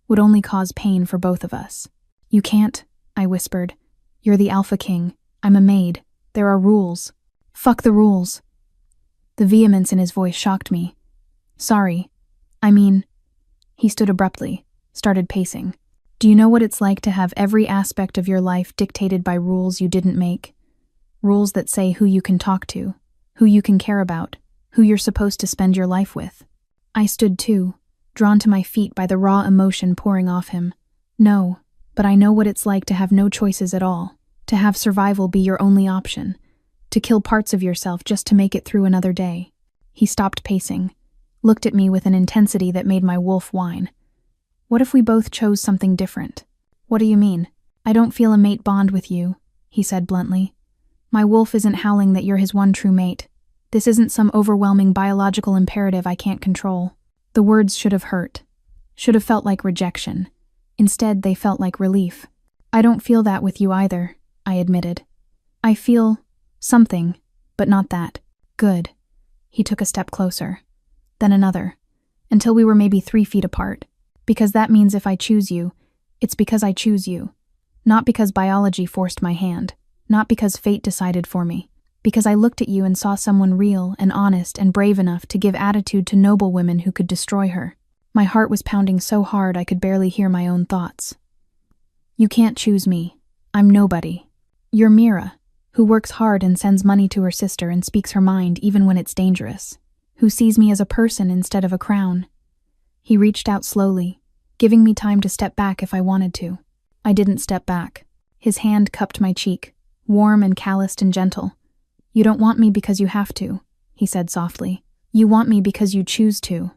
would only cause pain for both of us. You can't, I whispered. You're the Alpha King. I'm a maid. There are rules. Fuck the rules. The vehemence in his voice shocked me. Sorry. I mean... He stood abruptly, started pacing. Do you know what it's like to have every aspect of your life dictated by rules you didn't make? Rules that say who you can talk to, who you can care about, who you're supposed to spend your life with. I stood too, drawn to my feet by the raw emotion pouring off him. No, but I know what it's like to have no choices at all, to have survival be your only option, to kill parts of yourself just to make it through another day. He stopped pacing, looked at me with an intensity that made my wolf whine. What if we both chose something different? What do you mean? I don't feel a mate bond with you, he said bluntly. My wolf isn't howling that you're his one true mate. This isn't some overwhelming biological imperative I can't control. The words should have hurt, should have felt like rejection. Instead, they felt like relief. I don't feel that with you either, I admitted. I feel something, but not that. Good. He took a step closer, then another, until we were maybe 3 feet apart. Because that means if I choose you, it's because I choose you. Not because biology forced my hand, not because fate decided for me. Because I looked at you and saw someone real and honest and brave enough to give attitude to noble women who could destroy her. My heart was pounding so hard I could barely hear my own thoughts. You can't choose me. I'm nobody. You're Mira, who works hard and sends money to her sister and speaks her mind even when it's dangerous, who sees me as a person instead of a crown. He reached out slowly, giving me time to step back if I wanted to. I didn't step back. His hand cupped my cheek, warm and calloused and gentle. You don't want me because you have to, he said softly. You want me because you choose to.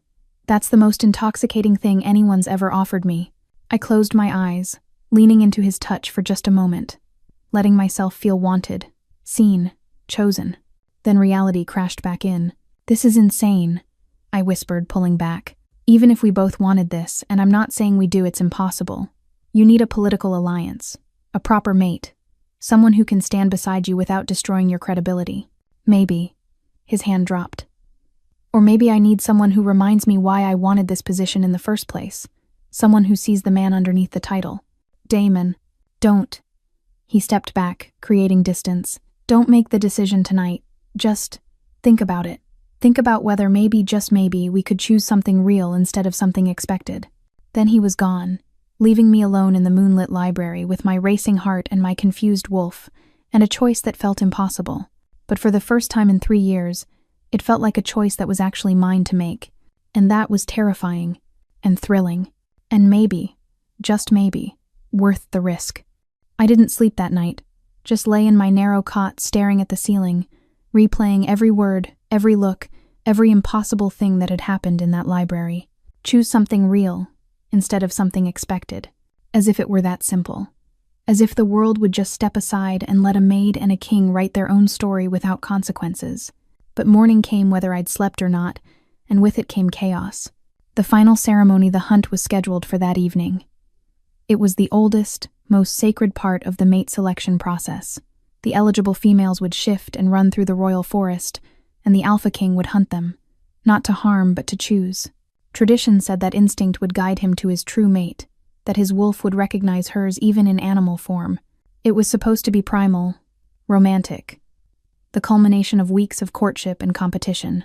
That's the most intoxicating thing anyone's ever offered me. I closed my eyes, leaning into his touch for just a moment, letting myself feel wanted, seen, chosen. Then reality crashed back in. This is insane, I whispered, pulling back. Even if we both wanted this, and I'm not saying we do, it's impossible. You need a political alliance, a proper mate, someone who can stand beside you without destroying your credibility. Maybe. His hand dropped. Or maybe I need someone who reminds me why I wanted this position in the first place. Someone who sees the man underneath the title. Damon, don't. He stepped back, creating distance. Don't make the decision tonight. Just think about it. Think about whether maybe, just maybe, we could choose something real instead of something expected. Then he was gone, leaving me alone in the moonlit library with my racing heart and my confused wolf, and a choice that felt impossible. But for the first time in 3 years, it felt like a choice that was actually mine to make, and that was terrifying and thrilling, and maybe, just maybe, worth the risk. I didn't sleep that night, just lay in my narrow cot staring at the ceiling, replaying every word, every look, every impossible thing that had happened in that library. Choose something real instead of something expected, as if it were that simple. As if the world would just step aside and let a maid and a king write their own story without consequences. But morning came whether I'd slept or not, and with it came chaos. The final ceremony, the hunt, was scheduled for that evening. It was the oldest, most sacred part of the mate selection process. The eligible females would shift and run through the royal forest, and the alpha king would hunt them, not to harm but to choose. Tradition said that instinct would guide him to his true mate, that his wolf would recognize hers even in animal form. It was supposed to be primal, romantic, the culmination of weeks of courtship and competition.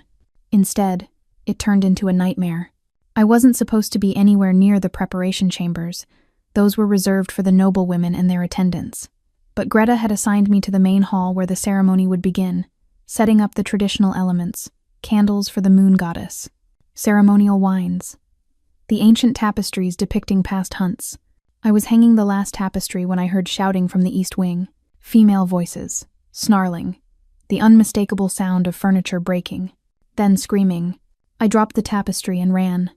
Instead, it turned into a nightmare. I wasn't supposed to be anywhere near the preparation chambers. Those were reserved for the noble women and their attendants. But Greta had assigned me to the main hall where the ceremony would begin, setting up the traditional elements, candles for the moon goddess, ceremonial wines, the ancient tapestries depicting past hunts. I was hanging the last tapestry when I heard shouting from the east wing, female voices, snarling, the unmistakable sound of furniture breaking, then screaming. I dropped the tapestry and ran.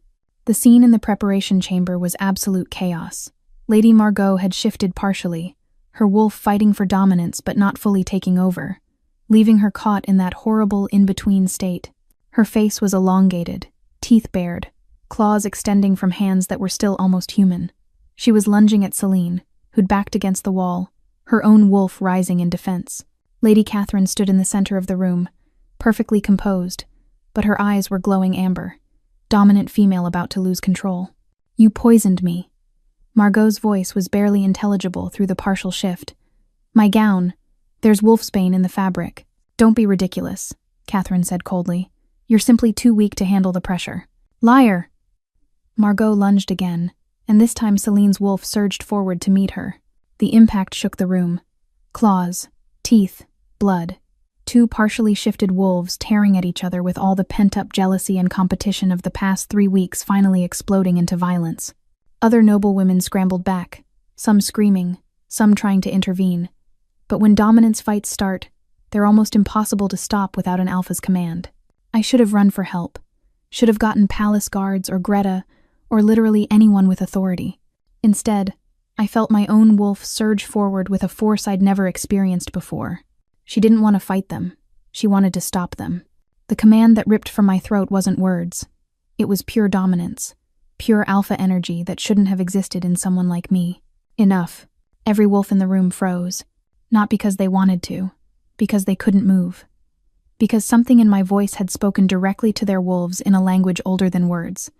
The scene in the preparation chamber was absolute chaos. Lady Margot had shifted partially, her wolf fighting for dominance but not fully taking over, leaving her caught in that horrible in-between state. Her face was elongated, teeth bared, claws extending from hands that were still almost human. She was lunging at Celine, who'd backed against the wall, her own wolf rising in defense. Lady Catherine stood in the center of the room, perfectly composed, but her eyes were glowing amber. Dominant female about to lose control. You poisoned me. Margot's voice was barely intelligible through the partial shift. My gown. There's wolfsbane in the fabric. Don't be ridiculous, Catherine said coldly. You're simply too weak to handle the pressure. Liar! Margot lunged again, and this time Celine's wolf surged forward to meet her. The impact shook the room. Claws, teeth, blood. Two partially shifted wolves tearing at each other with all the pent-up jealousy and competition of the past 3 weeks finally exploding into violence. Other noble women scrambled back, some screaming, some trying to intervene. But when dominance fights start, they're almost impossible to stop without an alpha's command. I should have run for help, should have gotten palace guards or Greta, or literally anyone with authority. Instead, I felt my own wolf surge forward with a force I'd never experienced before. She didn't want to fight them. She wanted to stop them. The command that ripped from my throat wasn't words. It was pure dominance, pure alpha energy that shouldn't have existed in someone like me. Enough. Every wolf in the room froze. Not because they wanted to, because they couldn't move. Because something in my voice had spoken directly to their wolves in a language older than words,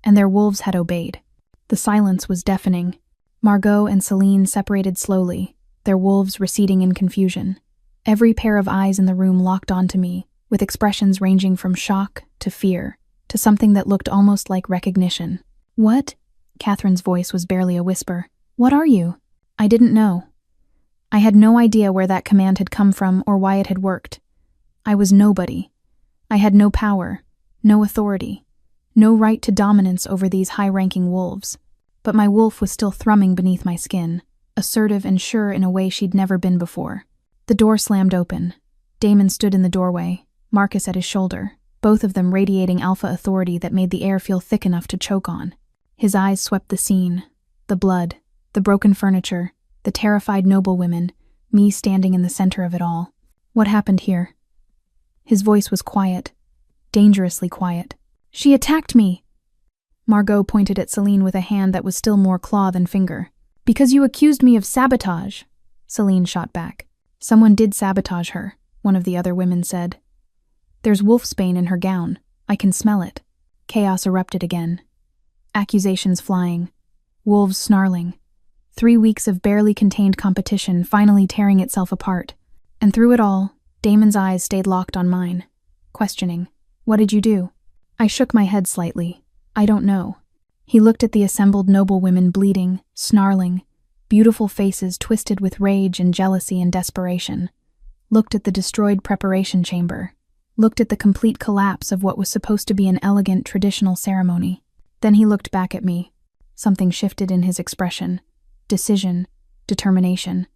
and their wolves had obeyed. The silence was deafening. Margot and Celine separated slowly, their wolves receding in confusion. Every pair of eyes in the room locked onto me, with expressions ranging from shock to fear, to something that looked almost like recognition. "What?" Catherine's voice was barely a whisper. "What are you?" I didn't know. I had no idea where that command had come from or why it had worked. I was nobody. I had no power, no authority, no right to dominance over these high-ranking wolves. But my wolf was still thrumming beneath my skin, assertive and sure in a way she'd never been before. The door slammed open. Damon stood in the doorway, Marcus at his shoulder, both of them radiating alpha authority that made the air feel thick enough to choke on. His eyes swept the scene, the blood, the broken furniture, the terrified noblewomen, me standing in the center of it all. What happened here? His voice was quiet, dangerously quiet. "She attacked me!" Margot pointed at Celine with a hand that was still more claw than finger. "Because you accused me of sabotage," Celine shot back. "Someone did sabotage her," one of the other women said. "There's wolfsbane in her gown. I can smell it." Chaos erupted again. Accusations flying. Wolves snarling. 3 weeks of barely contained competition finally tearing itself apart. And through it all, Damon's eyes stayed locked on mine, questioning. "What did you do?" I shook my head slightly. "I don't know." He looked at the assembled noblewomen bleeding, snarling, beautiful faces twisted with rage and jealousy and desperation. Looked at the destroyed preparation chamber. Looked at the complete collapse of what was supposed to be an elegant traditional ceremony. Then he looked back at me. Something shifted in his expression. Decision, determination.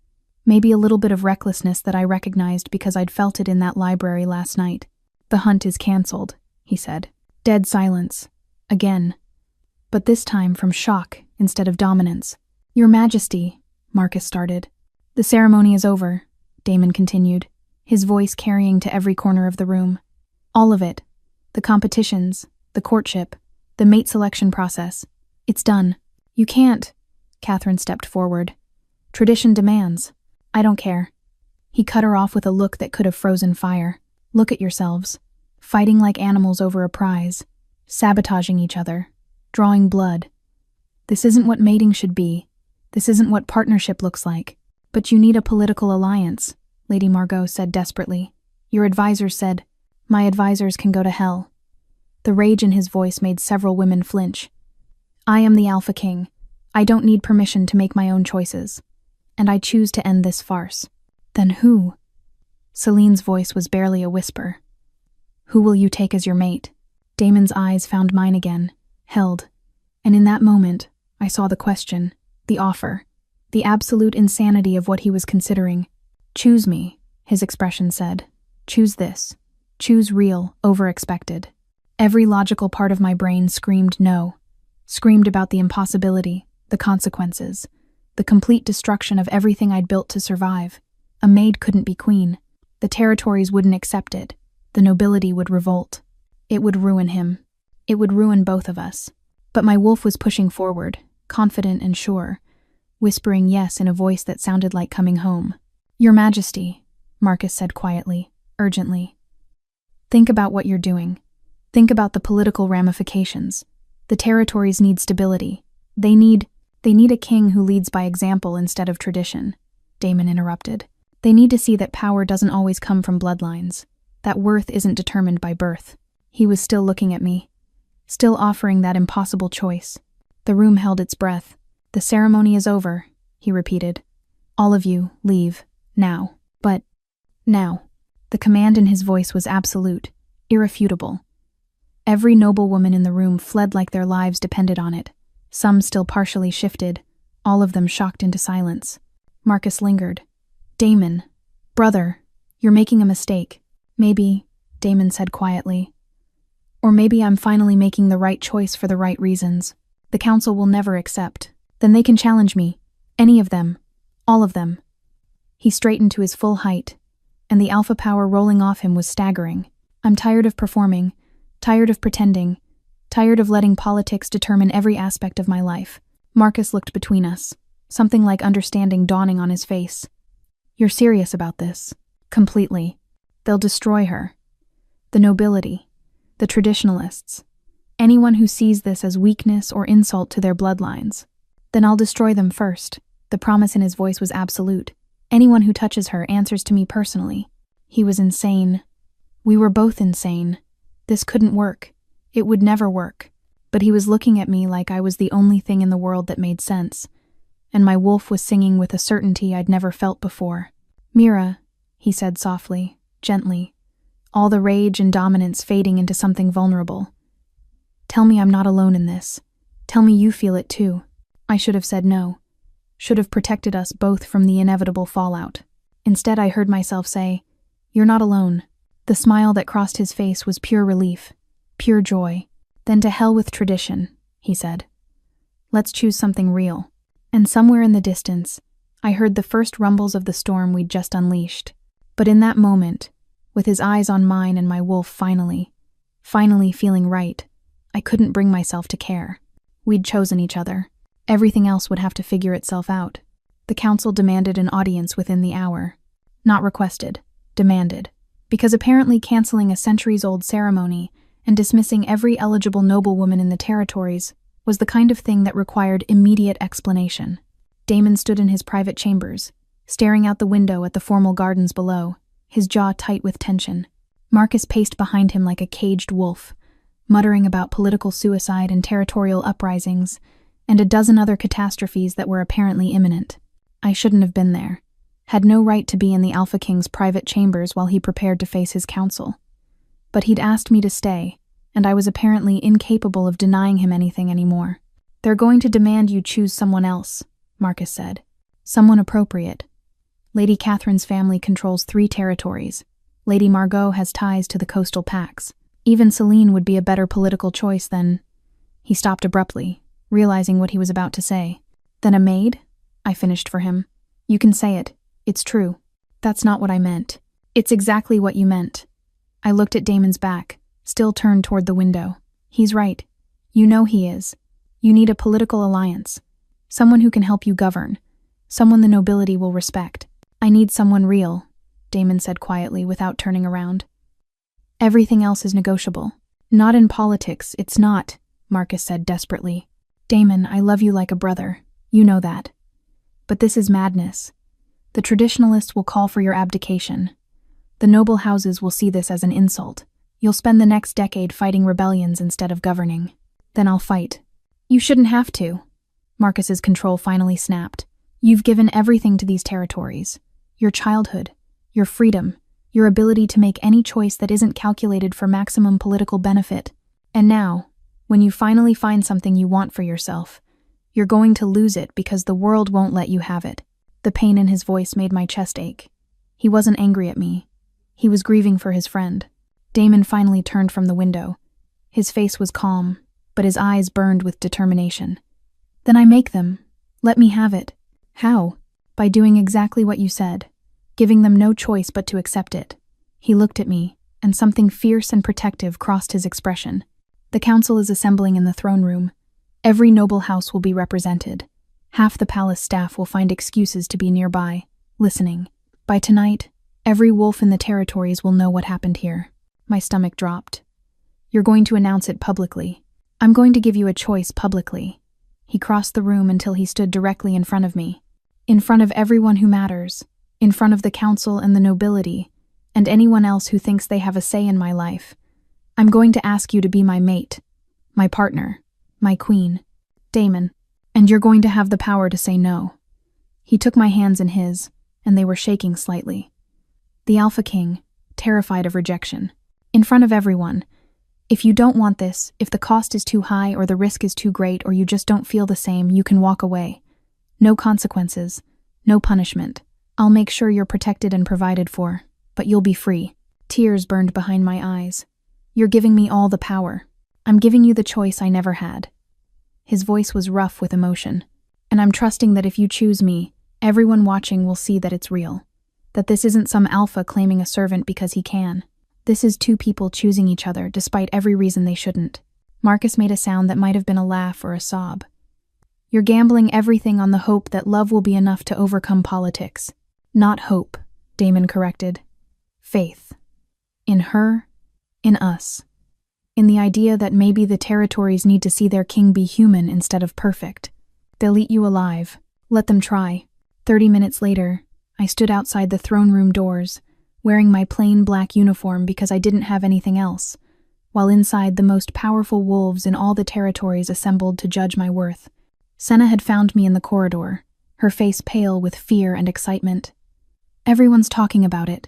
Maybe a little bit of recklessness that I recognized because I'd felt it in that library last night. "The hunt is cancelled," he said. Dead silence. Again. But this time from shock instead of dominance. "Your Majesty," Marcus started. "The ceremony is over," Damon continued, his voice carrying to every corner of the room. "All of it. The competitions, the courtship, the mate selection process. It's done. You can't." Catherine stepped forward. "Tradition demands. I don't care." He cut her off with a look that could have frozen fire. "Look at yourselves. Fighting like animals over a prize. Sabotaging each other. Drawing blood. This isn't what mating should be. This isn't what partnership looks like. But you need a political alliance," Lady Margot said desperately. "Your advisors said, 'My advisors can go to hell.'" The rage in his voice made several women flinch. "I am the Alpha King. I don't need permission to make my own choices. And I choose to end this farce." "Then who?" Celine's voice was barely a whisper. "Who will you take as your mate?" Damon's eyes found mine again, held. And in that moment, I saw the question, the offer, the absolute insanity of what he was considering. "Choose me," his expression said. "Choose this. Choose real, over expected." Every logical part of my brain screamed no. Screamed about the impossibility, the consequences, the complete destruction of everything I'd built to survive. A maid couldn't be queen. The territories wouldn't accept it. The nobility would revolt. It would ruin him. It would ruin both of us. But my wolf was pushing forward, confident and sure, whispering yes in a voice that sounded like coming home. "Your Majesty," Marcus said quietly, urgently. "Think about what you're doing. Think about the political ramifications. The territories need stability. They need a king who leads by example instead of tradition," Damon interrupted. "They need to see that power doesn't always come from bloodlines, that worth isn't determined by birth." He was still looking at me, still offering that impossible choice. The room held its breath. "The ceremony is over," he repeated. "All of you, leave. Now." But now. The command in his voice was absolute, irrefutable. Every noblewoman in the room fled like their lives depended on it. Some still partially shifted, all of them shocked into silence. Marcus lingered. "Damon, brother, you're making a mistake." "Maybe," Damon said quietly. "Or maybe I'm finally making the right choice for the right reasons. The council will never accept. Then they can challenge me. Any of them. All of them." He straightened to his full height, and the alpha power rolling off him was staggering. "I'm tired of performing, tired of pretending, tired of letting politics determine every aspect of my life." Marcus looked between us, something like understanding dawning on his face. "You're serious about this?" "Completely. They'll destroy her. The nobility, the traditionalists, anyone who sees this as weakness or insult to their bloodlines. Then I'll destroy them first." The promise in his voice was absolute. "Anyone who touches her answers to me personally." He was insane. We were both insane. This couldn't work. It would never work. But he was looking at me like I was the only thing in the world that made sense, and my wolf was singing with a certainty I'd never felt before. "Mira," he said softly, gently, all the rage and dominance fading into something vulnerable. "Tell me I'm not alone in this. Tell me you feel it too." I should have said no. Should have protected us both from the inevitable fallout. Instead, I heard myself say, "You're not alone." The smile that crossed his face was pure relief, pure joy. "Then to hell with tradition," he said. "Let's choose something real." And somewhere in the distance, I heard the first rumbles of the storm we'd just unleashed. But in that moment, with his eyes on mine and my wolf finally feeling right, I couldn't bring myself to care. We'd chosen each other. Everything else would have to figure itself out. The council demanded an audience within the hour. Not requested, demanded. Because apparently canceling a centuries-old ceremony and dismissing every eligible noblewoman in the territories was the kind of thing that required immediate explanation. Damon stood in his private chambers, staring out the window at the formal gardens below, his jaw tight with tension. Marcus paced behind him like a caged wolf, muttering about political suicide and territorial uprisings, and a dozen other catastrophes that were apparently imminent. I shouldn't have been there. Had no right to be in the Alpha King's private chambers while he prepared to face his council. But he'd asked me to stay, and I was apparently incapable of denying him anything anymore. "They're going to demand you choose someone else," Marcus said. "Someone appropriate. Lady Catherine's family controls 3 territories. Lady Margot has ties to the coastal pacts. Even Celine would be a better political choice than—" He stopped abruptly, realizing what he was about to say. "Then a maid?" I finished for him. "You can say it. It's true." "That's not what I meant." "It's exactly what you meant." I looked at Damon's back, still turned toward the window. "He's right. You know he is. You need a political alliance. Someone who can help you govern. Someone the nobility will respect." "I need someone real," Damon said quietly without turning around. "Everything else is negotiable." "Not in politics, it's not," Marcus said desperately. "Damon, I love you like a brother. You know that. But this is madness. The traditionalists will call for your abdication. The noble houses will see this as an insult. You'll spend the next decade fighting rebellions instead of governing. Then I'll fight." "You shouldn't have to." Marcus's control finally snapped. "You've given everything to these territories. Your childhood, your freedom, your ability to make any choice that isn't calculated for maximum political benefit. And now, when you finally find something you want for yourself, you're going to lose it because the world won't let you have it." The pain in his voice made my chest ache. He wasn't angry at me. He was grieving for his friend. Damon finally turned from the window. His face was calm, but his eyes burned with determination. "Then I make them. Let me have it." "How?" "By doing exactly what you said, giving them no choice but to accept it." He looked at me, and something fierce and protective crossed his expression. "The council is assembling in the throne room. Every noble house will be represented. Half the palace staff will find excuses to be nearby, listening. By tonight, every wolf in the territories will know what happened here." My stomach dropped. "You're going to announce it publicly. I'm going to give you a choice publicly." He crossed the room until he stood directly in front of me. "In front of everyone who matters, in front of the council and the nobility, and anyone else who thinks they have a say in my life. I'm going to ask you to be my mate, my partner, my queen, Damon, and you're going to have the power to say no." He took my hands in his, and they were shaking slightly. "The Alpha King, terrified of rejection. In front of everyone. If you don't want this, if the cost is too high or the risk is too great or you just don't feel the same, you can walk away. No consequences. No punishment. I'll make sure you're protected and provided for, but you'll be free. Tears burned behind my eyes. You're giving me all the power. I'm giving you the choice I never had. His voice was rough with emotion. And I'm trusting that if you choose me, everyone watching will see that it's real. That this isn't some alpha claiming a servant because he can. This is two people choosing each other despite every reason they shouldn't. Marcus made a sound that might have been a laugh or a sob. You're gambling everything on the hope that love will be enough to overcome politics. Not hope, Damon corrected. Faith. In her, in us. In the idea that maybe the territories need to see their king be human instead of perfect. They'll eat you alive. Let them try. 30 minutes later, I stood outside the throne room doors, wearing my plain black uniform because I didn't have anything else, while inside the most powerful wolves in all the territories assembled to judge my worth. Senna had found me in the corridor, her face pale with fear and excitement. Everyone's talking about it.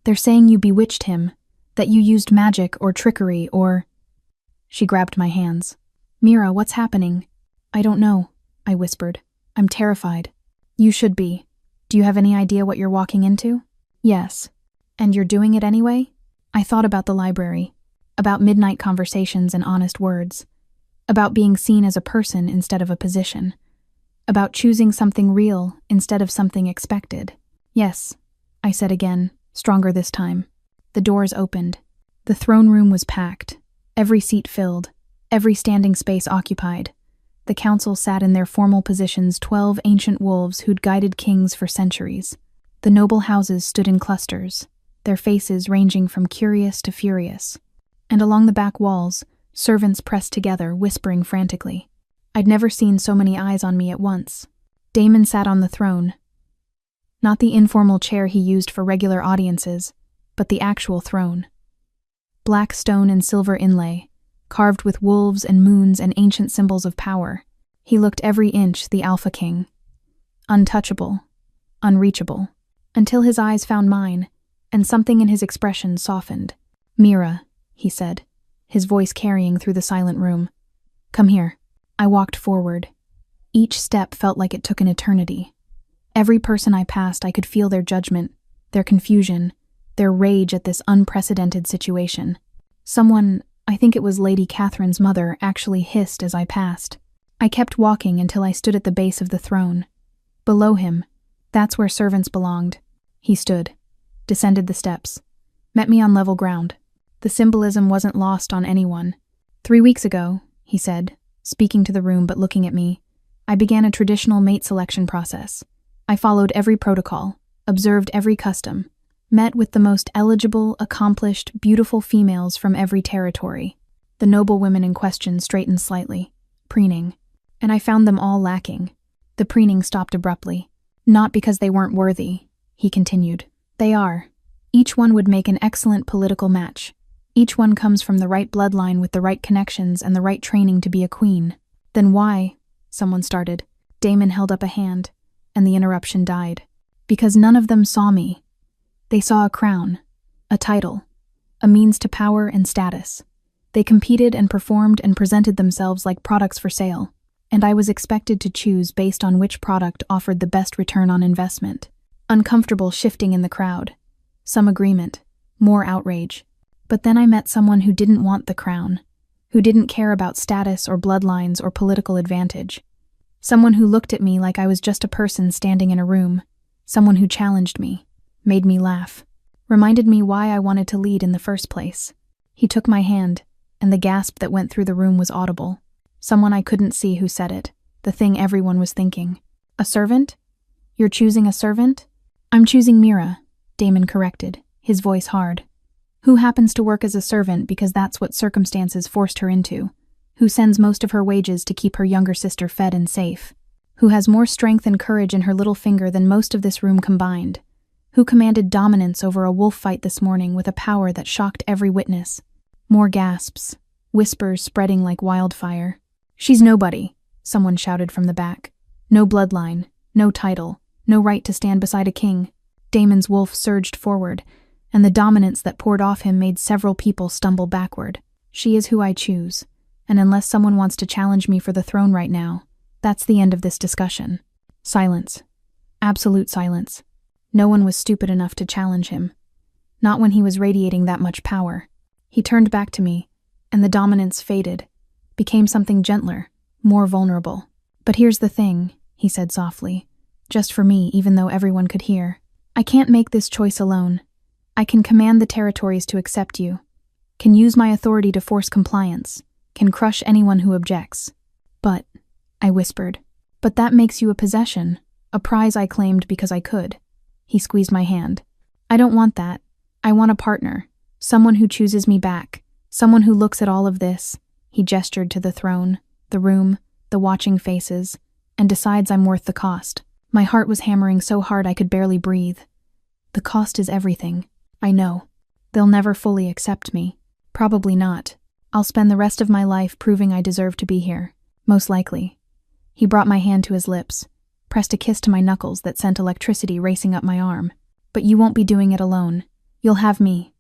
They're saying you bewitched him, that you used magic or trickery or... She grabbed my hands. Mira, what's happening? I don't know, I whispered. I'm terrified. You should be. Do you have any idea what you're walking into? Yes. And you're doing it anyway? I thought about the library, about midnight conversations and honest words, about being seen as a person instead of a position, about choosing something real instead of something expected. Yes, I said again, stronger this time. The doors opened. The throne room was packed, every seat filled, every standing space occupied. The council sat in their formal positions, 12 ancient wolves who'd guided kings for centuries. The noble houses stood in clusters, their faces ranging from curious to furious. And along the back walls, servants pressed together, whispering frantically. I'd never seen so many eyes on me at once. Damon sat on the throne. Not the informal chair he used for regular audiences, but the actual throne. Black stone and silver inlay, carved with wolves and moons and ancient symbols of power. He looked every inch the Alpha King. Untouchable, unreachable, until his eyes found mine, and something in his expression softened. Mira, he said, his voice carrying through the silent room. Come here. I walked forward. Each step felt like it took an eternity. Every person I passed, I could feel their judgment, their confusion, their rage at this unprecedented situation. Someone, I think it was Lady Catherine's mother, actually hissed as I passed. I kept walking until I stood at the base of the throne. Below him, that's where servants belonged. He stood, descended the steps, met me on level ground. The symbolism wasn't lost on anyone. 3 weeks ago, he said, speaking to the room but looking at me, I began a traditional mate selection process. I followed every protocol, observed every custom, met with the most eligible, accomplished, beautiful females from every territory. The noble women in question straightened slightly, preening, and I found them all lacking. The preening stopped abruptly. Not because they weren't worthy, he continued. They are. Each one would make an excellent political match. Each one comes from the right bloodline with the right connections and the right training to be a queen. Then why? Someone started. Damon held up a hand, and the interruption died. Because none of them saw me. They saw a crown, a title, a means to power and status. They competed and performed and presented themselves like products for sale, and I was expected to choose based on which product offered the best return on investment. Uncomfortable shifting in the crowd. Some agreement, more outrage. But then I met someone who didn't want the crown, who didn't care about status or bloodlines or political advantage. Someone who looked at me like I was just a person standing in a room. Someone who challenged me, made me laugh, reminded me why I wanted to lead in the first place. He took my hand, and the gasp that went through the room was audible. Someone I couldn't see who said it, the thing everyone was thinking. A servant? You're choosing a servant? I'm choosing Mira, Damon corrected, his voice hard. Who happens to work as a servant because that's what circumstances forced her into. Who sends most of her wages to keep her younger sister fed and safe. Who has more strength and courage in her little finger than most of this room combined. Who commanded dominance over a wolf fight this morning with a power that shocked every witness. More gasps, whispers spreading like wildfire. She's nobody, someone shouted from the back. No bloodline, no title, no right to stand beside a king. Damon's wolf surged forward, and the dominance that poured off him made several people stumble backward. She is who I choose, and unless someone wants to challenge me for the throne right now, that's the end of this discussion. Silence. Absolute silence. No one was stupid enough to challenge him. Not when he was radiating that much power. He turned back to me, and the dominance faded, became something gentler, more vulnerable. But here's the thing, he said softly, just for me, even though everyone could hear. I can't make this choice alone. I can command the territories to accept you, can use my authority to force compliance, can crush anyone who objects. But, I whispered, but that makes you a possession, a prize I claimed because I could. He squeezed my hand. I don't want that. I want a partner, someone who chooses me back, someone who looks at all of this. He gestured to the throne, the room, the watching faces, and decides I'm worth the cost. My heart was hammering so hard I could barely breathe. The cost is everything. I know. They'll never fully accept me. Probably not. I'll spend the rest of my life proving I deserve to be here. Most likely. He brought my hand to his lips, pressed a kiss to my knuckles that sent electricity racing up my arm. But you won't be doing it alone. You'll have me,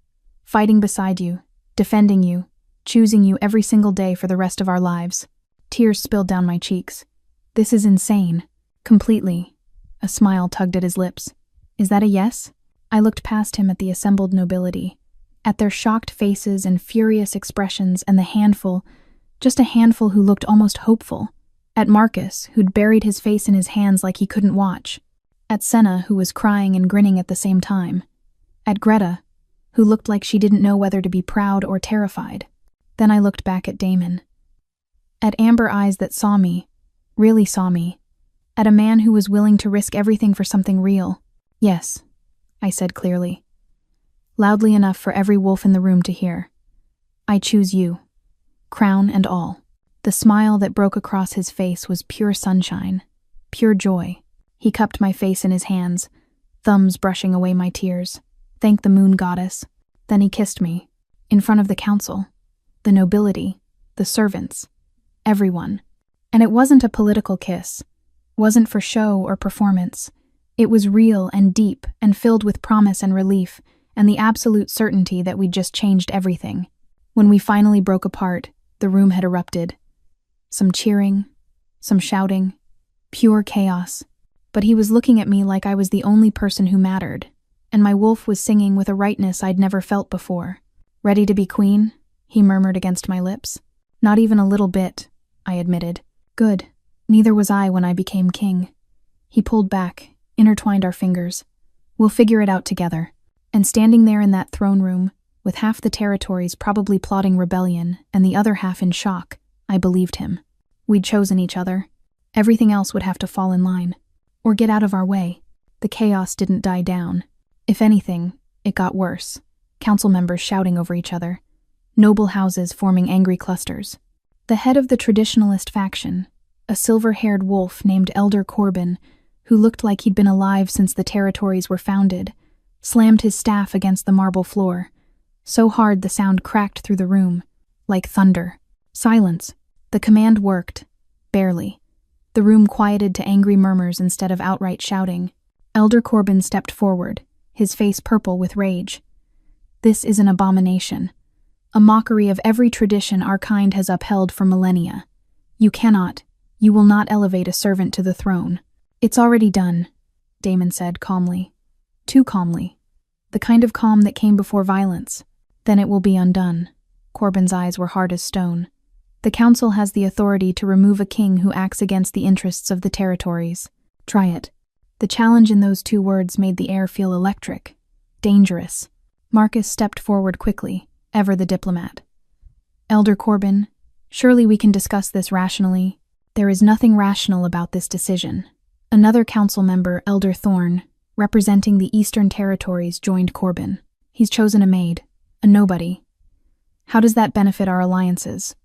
fighting beside you, defending you, choosing you every single day for the rest of our lives. Tears spilled down my cheeks. This is insane. Completely. A smile tugged at his lips. Is that a yes? I looked past him at the assembled nobility, at their shocked faces and furious expressions, and the handful, just a handful who looked almost hopeful. At Marcus, who'd buried his face in his hands like he couldn't watch. At Senna, who was crying and grinning at the same time. At Greta, who looked like she didn't know whether to be proud or terrified. Then I looked back at Damon. At amber eyes that saw me, really saw me. At a man who was willing to risk everything for something real. Yes, I said clearly. Loudly enough for every wolf in the room to hear. I choose you. Crown and all. The smile that broke across his face was pure sunshine, pure joy. He cupped my face in his hands, thumbs brushing away my tears. Thank the moon goddess. Then he kissed me, in front of the council, the nobility, the servants, everyone. And it wasn't a political kiss, wasn't for show or performance. It was real and deep and filled with promise and relief and the absolute certainty that we'd just changed everything. When we finally broke apart, the room had erupted. Some cheering, some shouting, pure chaos. But he was looking at me like I was the only person who mattered, and my wolf was singing with a rightness I'd never felt before. Ready to be queen? He murmured against my lips. Not even a little bit, I admitted. Good. Neither was I when I became king. He pulled back, intertwined our fingers. We'll figure it out together. And standing there in that throne room, with half the territories probably plotting rebellion and the other half in shock, I believed him. We'd chosen each other. Everything else would have to fall in line. Or get out of our way. The chaos didn't die down. If anything, it got worse. Council members shouting over each other. Noble houses forming angry clusters. The head of the traditionalist faction, a silver-haired wolf named Elder Corbin, who looked like he'd been alive since the territories were founded, slammed his staff against the marble floor, so hard the sound cracked through the room, like thunder. Silence. The command worked. Barely. The room quieted to angry murmurs instead of outright shouting. Elder Corbin stepped forward, his face purple with rage. This is an abomination. A mockery of every tradition our kind has upheld for millennia. You will not elevate a servant to the throne. It's already done, Damon said calmly. Too calmly. The kind of calm that came before violence. Then it will be undone. Corbin's eyes were hard as stone. The council has the authority to remove a king who acts against the interests of the territories. Try it. The challenge in those two words made the air feel electric. Dangerous. Marcus stepped forward quickly, ever the diplomat. Elder Corbin, surely we can discuss this rationally. There is nothing rational about this decision. Another council member, Elder Thorne, representing the Eastern Territories, joined Corbin. He's chosen a maid, a nobody. How does that benefit our alliances?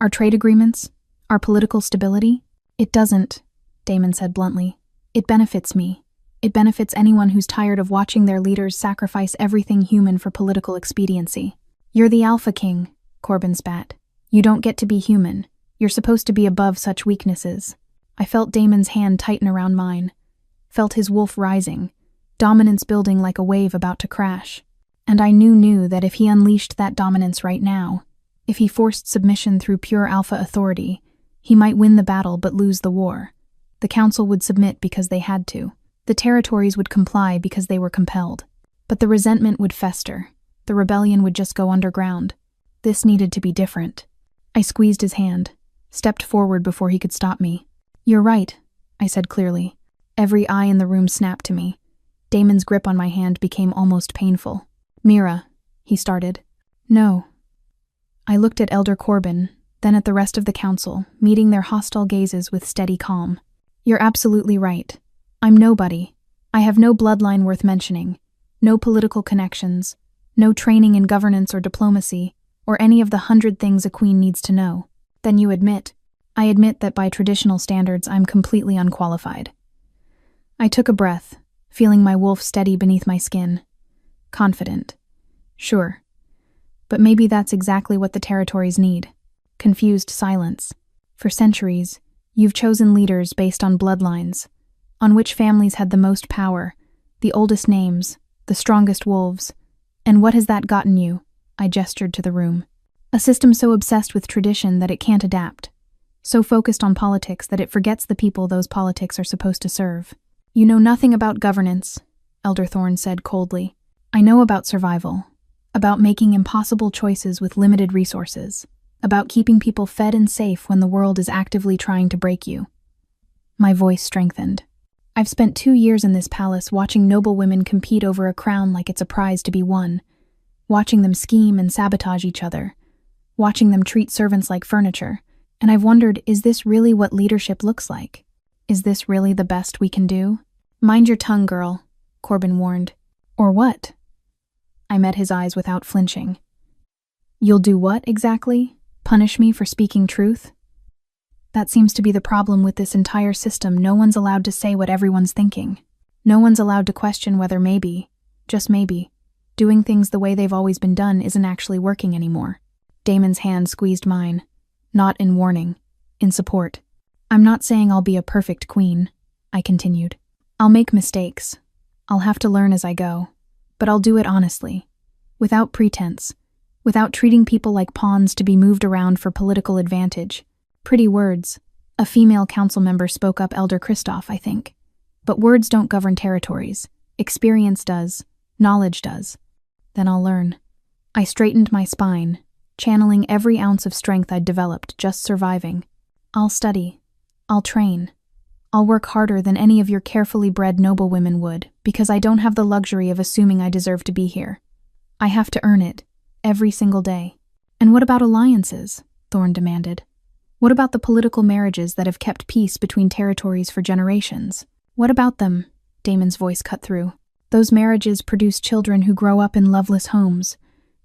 Our trade agreements? Our political stability? It doesn't, Damon said bluntly. It benefits me. It benefits anyone who's tired of watching their leaders sacrifice everything human for political expediency. You're the Alpha King, Corbin spat. You don't get to be human. You're supposed to be above such weaknesses. I felt Damon's hand tighten around mine. Felt his wolf rising, dominance building like a wave about to crash. And I knew that if he unleashed that dominance right now, if he forced submission through pure alpha authority, he might win the battle but lose the war. The council would submit because they had to. The territories would comply because they were compelled. But the resentment would fester. The rebellion would just go underground. This needed to be different. I squeezed his hand, stepped forward before he could stop me. "You're right," I said clearly. Every eye in the room snapped to me. Damon's grip on my hand became almost painful. "Mira," he started. "No." I looked at Elder Corbin, then at the rest of the council, meeting their hostile gazes with steady calm. "You're absolutely right. I'm nobody. I have no bloodline worth mentioning, no political connections, no training in governance or diplomacy, or any of the 100 things a queen needs to know. Then you admit." "I admit that by traditional standards I'm completely unqualified." I took a breath, feeling my wolf steady beneath my skin. Confident. "Sure. But maybe that's exactly what the territories need." Confused silence. "For centuries, you've chosen leaders based on bloodlines, on which families had the most power, the oldest names, the strongest wolves. And what has that gotten you?" I gestured to the room. "A system so obsessed with tradition that it can't adapt, so focused on politics that it forgets the people those politics are supposed to serve." "You know nothing about governance," Elder Thorne said coldly. "I know about survival, about making impossible choices with limited resources, about keeping people fed and safe when the world is actively trying to break you." My voice strengthened. "I've spent 2 years in this palace watching noble women compete over a crown like it's a prize to be won, watching them scheme and sabotage each other, watching them treat servants like furniture, and I've wondered, is this really what leadership looks like? Is this really the best we can do?" "Mind your tongue, girl," Corbin warned. "Or what?" I met his eyes without flinching. "You'll do what, exactly? Punish me for speaking truth?" That seems to be the problem with this entire system. No one's allowed to say what everyone's thinking. No one's allowed to question whether maybe, just maybe, doing things the way they've always been done isn't actually working anymore. Damon's hand squeezed mine, not in warning, in support. "I'm not saying I'll be a perfect queen," I continued. "I'll make mistakes. I'll have to learn as I go. But I'll do it honestly, without pretense, without treating people like pawns to be moved around for political advantage." "Pretty words," a female council member spoke up, Elder Christoph, I think. "But words don't govern territories. Experience does. Knowledge does." "Then I'll learn." I straightened my spine, channeling every ounce of strength I'd developed just surviving. "I'll study. I'll train. I'll work harder than any of your carefully bred noblewomen would, because I don't have the luxury of assuming I deserve to be here. I have to earn it, every single day." "And what about alliances?" Thorne demanded. "What about the political marriages that have kept peace between territories for generations? What about them?" Damon's voice cut through. "Those marriages produce children who grow up in loveless homes,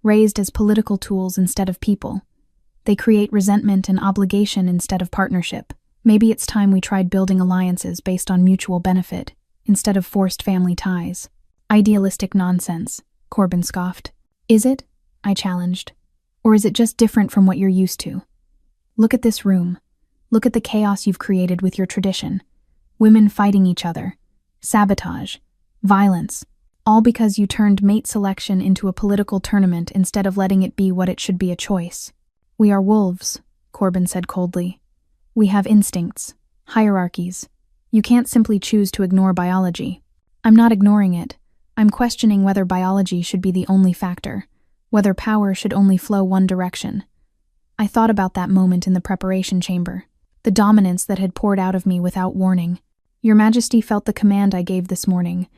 raised as political tools instead of people. They create resentment and obligation instead of partnership. Maybe it's time we tried building alliances based on mutual benefit, instead of forced family ties." "Idealistic nonsense," Corbin scoffed. "Is it?" I challenged. "Or is it just different from what you're used to? Look at this room. Look at the chaos you've created with your tradition. Women fighting each other. Sabotage. Violence. All because you turned mate selection into a political tournament instead of letting it be what it should be, a choice." "We are wolves," Corbin said coldly. "We have instincts, hierarchies. You can't simply choose to ignore biology." "I'm not ignoring it. I'm questioning whether biology should be the only factor, whether power should only flow one direction." I thought about that moment in the preparation chamber, the dominance that had poured out of me without warning. Your Majesty felt the command I gave this morning,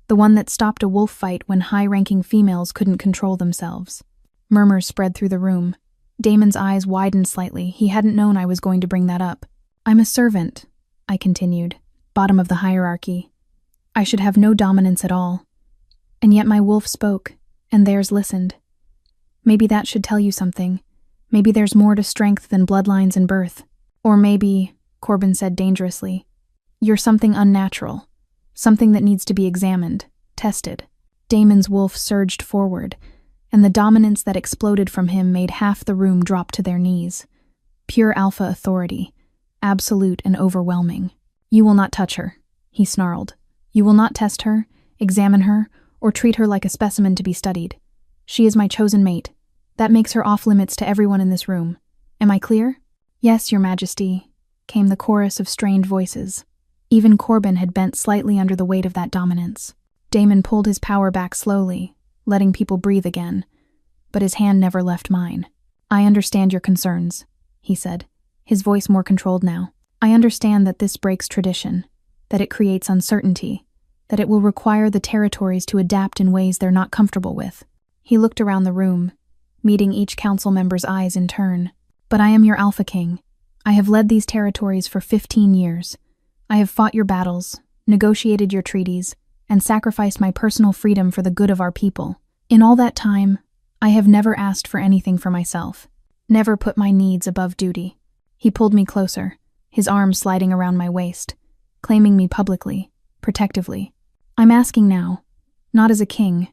the one that stopped a wolf fight when high-ranking females couldn't control themselves. Murmurs spread through the room. Damon's eyes widened slightly. He hadn't known I was going to bring that up. "I'm a servant," I continued, "bottom of the hierarchy. I should have no dominance at all. And yet my wolf spoke, and theirs listened. Maybe that should tell you something. Maybe there's more to strength than bloodlines and birth. Or maybe," Corbin said dangerously, "you're something unnatural, something that needs to be examined, tested." Damon's wolf surged forward, and the dominance that exploded from him made half the room drop to their knees. Pure alpha authority, absolute and overwhelming. "You will not touch her," he snarled. "You will not test her, examine her, or treat her like a specimen to be studied. She is my chosen mate. That makes her off limits to everyone in this room. Am I clear? Yes, Your Majesty, came the chorus of strained voices. Even Corbin had bent slightly under the weight of that dominance. Damon pulled his power back slowly, letting people breathe again, but his hand never left mine. I understand your concerns, he said, his voice more controlled now. I understand that this breaks tradition, that it creates uncertainty, that it will require the territories to adapt in ways they're not comfortable with. He looked around the room, meeting each council member's eyes in turn. But I am your Alpha King. I have led these territories for 15 years. I have fought your battles, negotiated your treaties, and sacrificed my personal freedom for the good of our people. In all that time, I have never asked for anything for myself, never put my needs above duty. He pulled me closer, his arm sliding around my waist, claiming me publicly, protectively. I'm asking now, not as a king,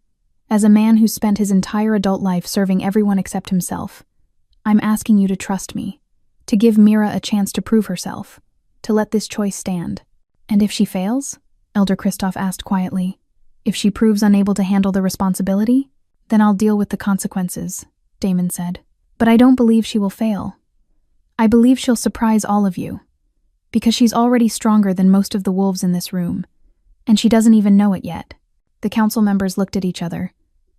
as a man who spent his entire adult life serving everyone except himself. I'm asking you to trust me, to give Mira a chance to prove herself, to let this choice stand. And if she fails? Elder Kristoff asked quietly. If she proves unable to handle the responsibility, then I'll deal with the consequences, Damon said. But I don't believe she will fail. I believe she'll surprise all of you, because she's already stronger than most of the wolves in this room, and she doesn't even know it yet. The council members looked at each other,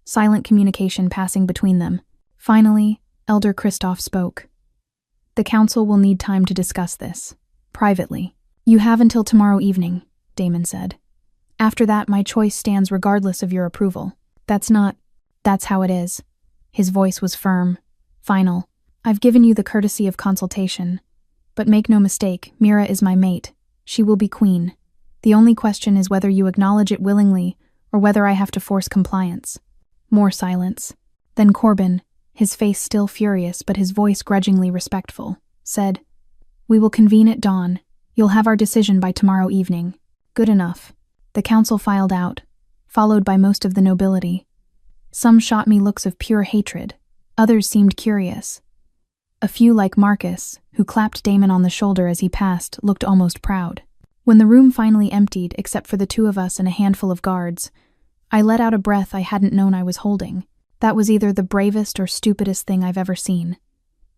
silent communication passing between them. Finally, Elder Kristoff spoke. The council will need time to discuss this, privately. You have until tomorrow evening, Damon said. After that, my choice stands regardless of your approval. That's how it is. His voice was firm, final. I've given you the courtesy of consultation, but make no mistake, Mira is my mate. She will be queen. The only question is whether you acknowledge it willingly or whether I have to force compliance. More silence. Then Corbin, his face still furious but his voice grudgingly respectful, said, We will convene at dawn. You'll have our decision by tomorrow evening. Good enough. The council filed out, followed by most of the nobility. Some shot me looks of pure hatred. Others seemed curious. A few, like Marcus, who clapped Damon on the shoulder as he passed, looked almost proud. When the room finally emptied, except for the two of us and a handful of guards, I let out a breath I hadn't known I was holding. That was either the bravest or stupidest thing I've ever seen.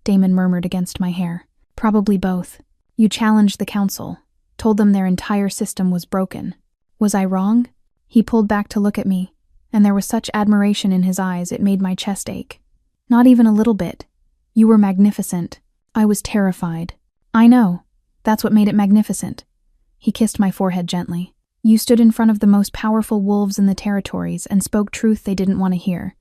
Damon murmured against my hair. Probably both. You challenged the council, told them their entire system was broken. Was I wrong? He pulled back to look at me, and there was such admiration in his eyes it made my chest ache. Not even a little bit. You were magnificent. I was terrified. I know. That's what made it magnificent. He kissed my forehead gently. You stood in front of the most powerful wolves in the territories and spoke truth they didn't want to hear.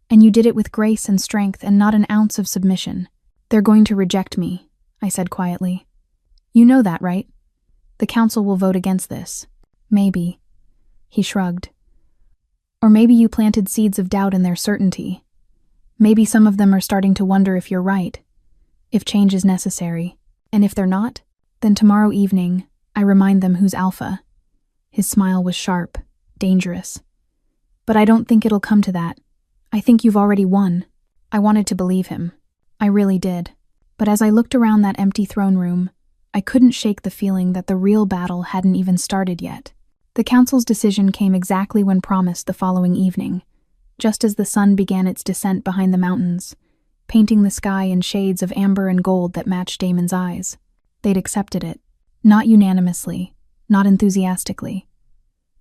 And you did it with grace and strength and not an ounce of submission. They're going to reject me, I said quietly. You know that, right? The council will vote against this. Maybe. He shrugged. Or maybe you planted seeds of doubt in their certainty. Maybe some of them are starting to wonder if you're right, if change is necessary. And if they're not, then tomorrow evening, I remind them who's alpha. His smile was sharp, dangerous. But I don't think it'll come to that. I think you've already won. I wanted to believe him. I really did. But as I looked around that empty throne room, I couldn't shake the feeling that the real battle hadn't even started yet. The council's decision came exactly when promised the following evening, just as the sun began its descent behind the mountains, painting the sky in shades of amber and gold that matched Damon's eyes. They'd accepted it. Not unanimously, not enthusiastically.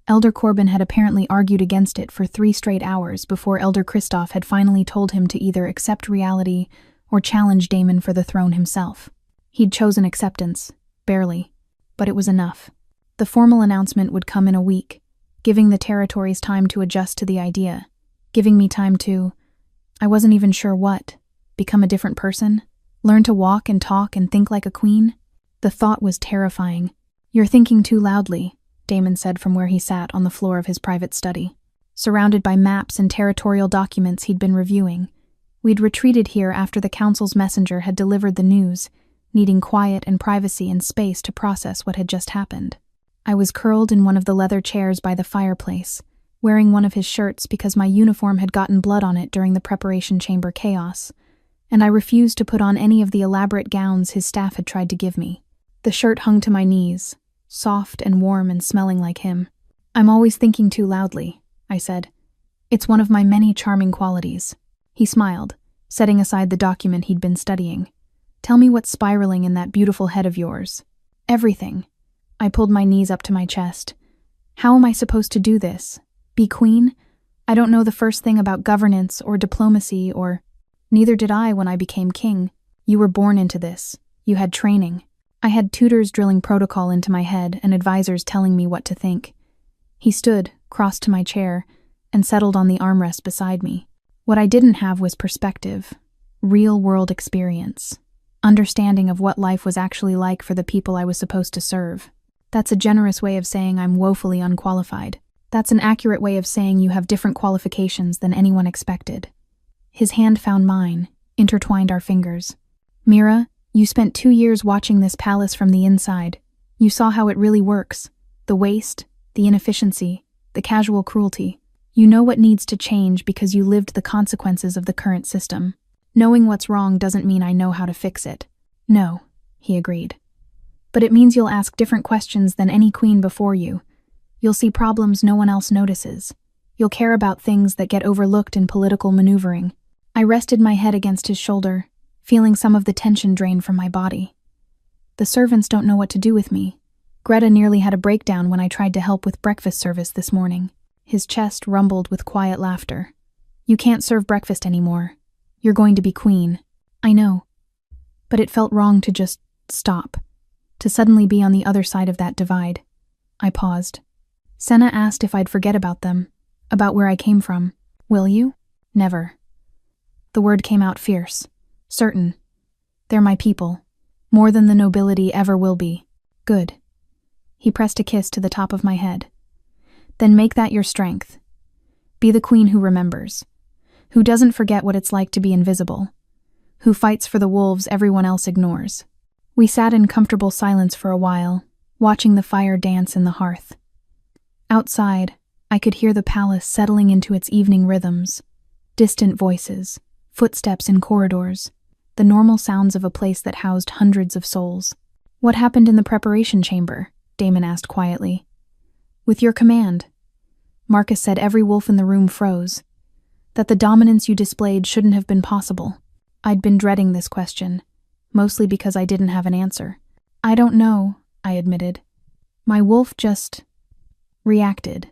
Elder Corbin had apparently argued against it for 3 straight hours before Elder Kristoff had finally told him to either accept reality or challenge Damon for the throne himself. He'd chosen acceptance, barely, but it was enough. The formal announcement would come in a week, giving the territories time to adjust to the idea, giving me time to, I wasn't even sure what, become a different person, learn to walk and talk and think like a queen. The thought was terrifying. You're thinking too loudly, Damon said from where he sat on the floor of his private study. Surrounded by maps and territorial documents he'd been reviewing, we'd retreated here after the council's messenger had delivered the news, needing quiet and privacy and space to process what had just happened. I was curled in one of the leather chairs by the fireplace, wearing one of his shirts because my uniform had gotten blood on it during the preparation chamber chaos, and I refused to put on any of the elaborate gowns his staff had tried to give me. The shirt hung to my knees, soft and warm and smelling like him. I'm always thinking too loudly, I said. It's one of my many charming qualities. He smiled, setting aside the document he'd been studying. Tell me what's spiraling in that beautiful head of yours. Everything. I pulled my knees up to my chest. How am I supposed to do this? Be queen? I don't know the first thing about governance or diplomacy or… Neither did I when I became king. You were born into this. You had training. I had tutors drilling protocol into my head and advisors telling me what to think. He stood, crossed to my chair, and settled on the armrest beside me. What I didn't have was perspective, real-world experience, understanding of what life was actually like for the people I was supposed to serve. That's a generous way of saying I'm woefully unqualified. That's an accurate way of saying you have different qualifications than anyone expected. His hand found mine, intertwined our fingers. Mira, you spent 2 years watching this palace from the inside. You saw how it really works. The waste, the inefficiency, the casual cruelty. You know what needs to change because you lived the consequences of the current system. Knowing what's wrong doesn't mean I know how to fix it. No, he agreed. But it means you'll ask different questions than any queen before you. You'll see problems no one else notices. You'll care about things that get overlooked in political maneuvering. I rested my head against his shoulder, feeling some of the tension drain from my body. The servants don't know what to do with me. Greta nearly had a breakdown when I tried to help with breakfast service this morning. His chest rumbled with quiet laughter. You can't serve breakfast anymore. You're going to be queen. I know. But it felt wrong to just stop, to suddenly be on the other side of that divide. I paused. Senna asked if I'd forget about them, about where I came from. Will you? Never. The word came out fierce. Certain. They're my people. More than the nobility ever will be. Good. He pressed a kiss to the top of my head. Then make that your strength. Be the queen who remembers, who doesn't forget what it's like to be invisible, who fights for the wolves everyone else ignores. We sat in comfortable silence for a while, watching the fire dance in the hearth. Outside, I could hear the palace settling into its evening rhythms, distant voices, footsteps in corridors, the normal sounds of a place that housed hundreds of souls. What happened in the preparation chamber? Damon asked quietly. With your command. Marcus said every wolf in the room froze, that the dominance you displayed shouldn't have been possible. I'd been dreading this question, mostly because I didn't have an answer. I don't know, I admitted. My wolf just… reacted.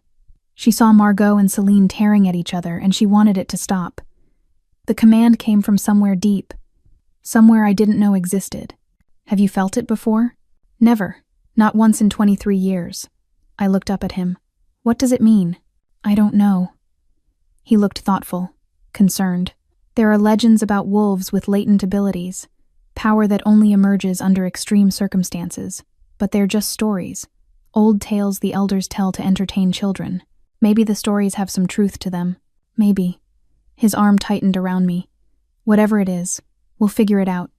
She saw Margot and Celine tearing at each other, and she wanted it to stop. The command came from somewhere deep, somewhere I didn't know existed. Have you felt it before? Never. Not once in 23 years. I looked up at him. What does it mean? I don't know. He looked thoughtful, concerned. There are legends about wolves with latent abilities, power that only emerges under extreme circumstances, but they're just stories. Old tales the elders tell to entertain children. Maybe the stories have some truth to them. Maybe. His arm tightened around me. Whatever it is, we'll figure it out.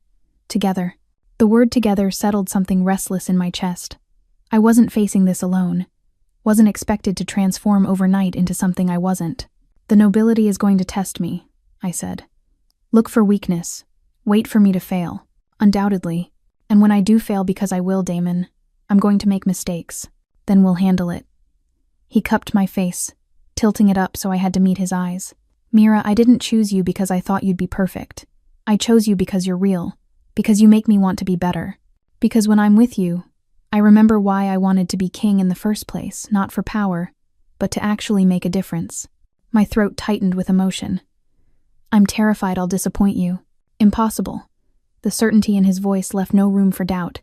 Together. The word together settled something restless in my chest. I wasn't facing this alone. Wasn't expected to transform overnight into something I wasn't. The nobility is going to test me, I said. Look for weakness. Wait for me to fail. Undoubtedly. And when I do fail, because I will, Damon, I'm going to make mistakes. Then we'll handle it. He cupped my face, tilting it up so I had to meet his eyes. Mira, I didn't choose you because I thought you'd be perfect. I chose you because you're real, because you make me want to be better. Because when I'm with you, I remember why I wanted to be king in the first place, not for power, but to actually make a difference. My throat tightened with emotion. I'm terrified I'll disappoint you. Impossible. The certainty in his voice left no room for doubt.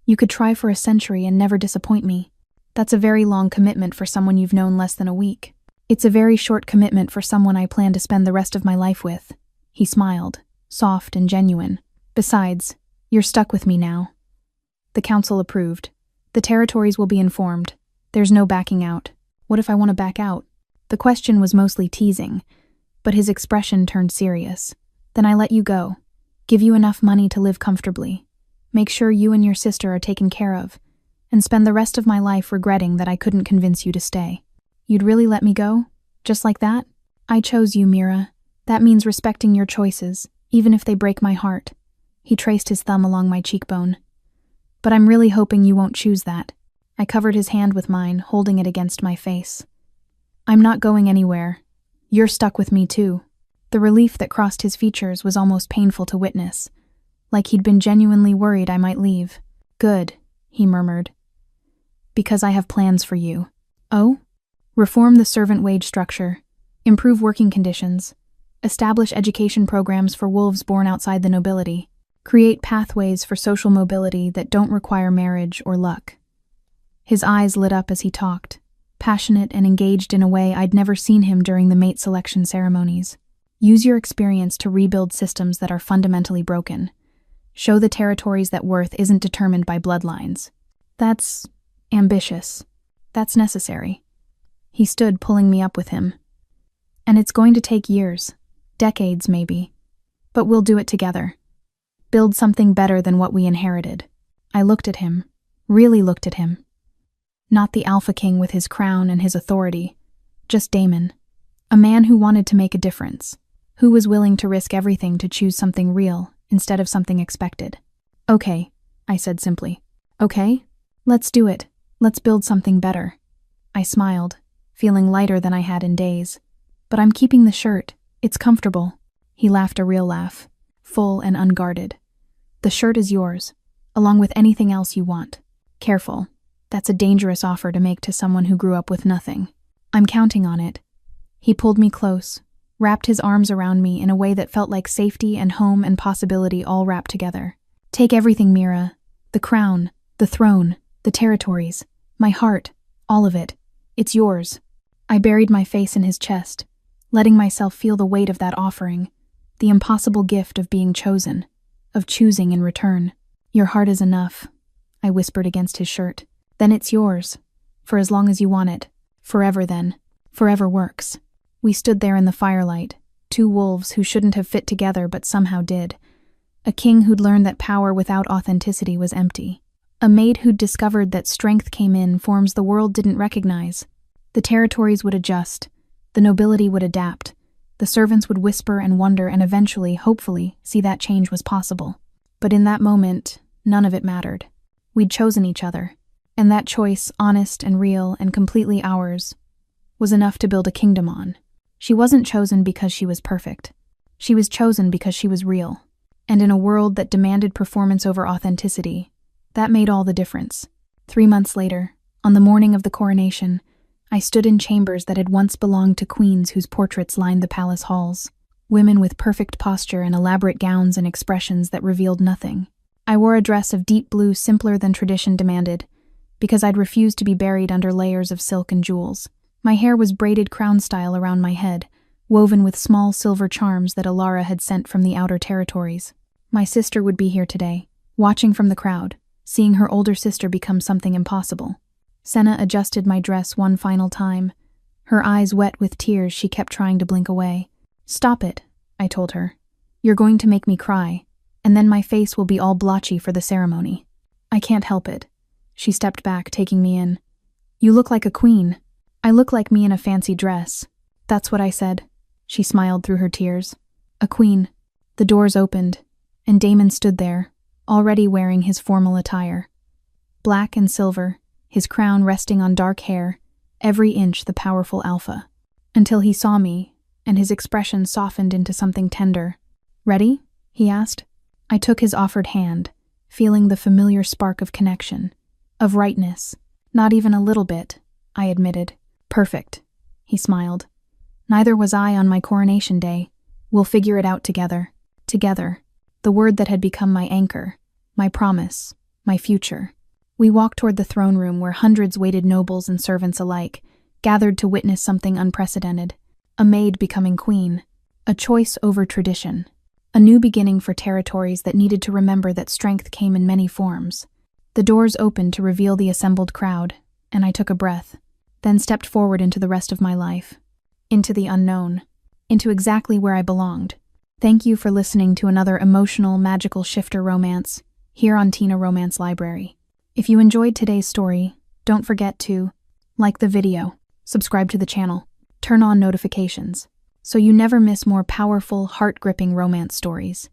You could try for a century and never disappoint me. That's a very long commitment for someone you've known less than a week. It's a very short commitment for someone I plan to spend the rest of my life with. He smiled, soft and genuine. Besides, you're stuck with me now. The council approved. The territories will be informed. There's no backing out. What if I want to back out? The question was mostly teasing, but his expression turned serious. Then I let you go. Give you enough money to live comfortably. Make sure you and your sister are taken care of, and spend the rest of my life regretting that I couldn't convince you to stay. You'd really let me go? Just like that? I chose you, Mira. That means respecting your choices, even if they break my heart. He traced his thumb along my cheekbone. But I'm really hoping you won't choose that. I covered his hand with mine, holding it against my face. I'm not going anywhere. You're stuck with me too." The relief that crossed his features was almost painful to witness, like he'd been genuinely worried I might leave. "Good," he murmured, "because I have plans for you." "Oh?" "Reform the servant wage structure, improve working conditions, establish education programs for wolves born outside the nobility, create pathways for social mobility that don't require marriage or luck." His eyes lit up as he talked, passionate and engaged in a way I'd never seen him during the mate selection ceremonies. "Use your experience to rebuild systems that are fundamentally broken. Show the territories that worth isn't determined by bloodlines." That's ambitious. That's necessary. He stood, pulling me up with him. "And it's going to take years, decades maybe, but we'll do it together. Build something better than what we inherited." I looked at him, really looked at him. Not the Alpha King with his crown and his authority, just Damon, a man who wanted to make a difference, who was willing to risk everything to choose something real instead of something expected. "Okay," I said simply. "Okay? Let's do it. Let's build something better." I smiled, feeling lighter than I had in days. "But I'm keeping the shirt. It's comfortable." He laughed a real laugh, full and unguarded. "The shirt is yours, along with anything else you want. Careful. That's a dangerous offer to make to someone who grew up with nothing." "I'm counting on it." He pulled me close, wrapped his arms around me in a way that felt like safety and home and possibility all wrapped together. "Take everything, Mira. The crown, the throne, the territories, my heart, all of it. It's yours." I buried my face in his chest, letting myself feel the weight of that offering, the impossible gift of being chosen, of choosing in return. "Your heart is enough," I whispered against his shirt. "Then it's yours, for as long as you want it. Forever then. Forever works." We stood there in the firelight, two wolves who shouldn't have fit together but somehow did. A king who'd learned that power without authenticity was empty. A maid who'd discovered that strength came in forms the world didn't recognize. The territories would adjust, the nobility would adapt, the servants would whisper and wonder and eventually, hopefully, see that change was possible. But in that moment, none of it mattered. We'd chosen each other, and that choice, honest and real and completely ours, was enough to build a kingdom on. She wasn't chosen because she was perfect. She was chosen because she was real. And in a world that demanded performance over authenticity, that made all the difference. 3 months later, on the morning of the coronation, I stood in chambers that had once belonged to queens whose portraits lined the palace halls. Women with perfect posture and elaborate gowns and expressions that revealed nothing. I wore a dress of deep blue simpler than tradition demanded, because I'd refused to be buried under layers of silk and jewels. My hair was braided crown style around my head, woven with small silver charms that Alara had sent from the outer territories. My sister would be here today, watching from the crowd, seeing her older sister become something impossible. Senna adjusted my dress one final time. Her eyes wet with tears, she kept trying to blink away. "Stop it," I told her. "You're going to make me cry, and then my face will be all blotchy for the ceremony." "I can't help it." She stepped back, taking me in. "You look like a queen." "I look like me in a fancy dress." "That's what I said." She smiled through her tears. "A queen." The doors opened, and Damon stood there, already wearing his formal attire. Black and silver, his crown resting on dark hair, every inch the powerful alpha. Until he saw me, and his expression softened into something tender. "Ready?" he asked. I took his offered hand, feeling the familiar spark of connection, of rightness. "Not even a little bit," I admitted. "Perfect," he smiled. "Neither was I on my coronation day. We'll figure it out together." Together, the word that had become my anchor, my promise, my future. We walked toward the throne room where hundreds waited, nobles and servants alike, gathered to witness something unprecedented. A maid becoming queen, a choice over tradition, a new beginning for territories that needed to remember that strength came in many forms. The doors opened to reveal the assembled crowd, and I took a breath, then stepped forward into the rest of my life, into the unknown, into exactly where I belonged. Thank you for listening to another emotional, magical shifter romance here on Tina Romance Library. If you enjoyed today's story, don't forget to like the video, subscribe to the channel, turn on notifications, so you never miss more powerful, heart-gripping romance stories.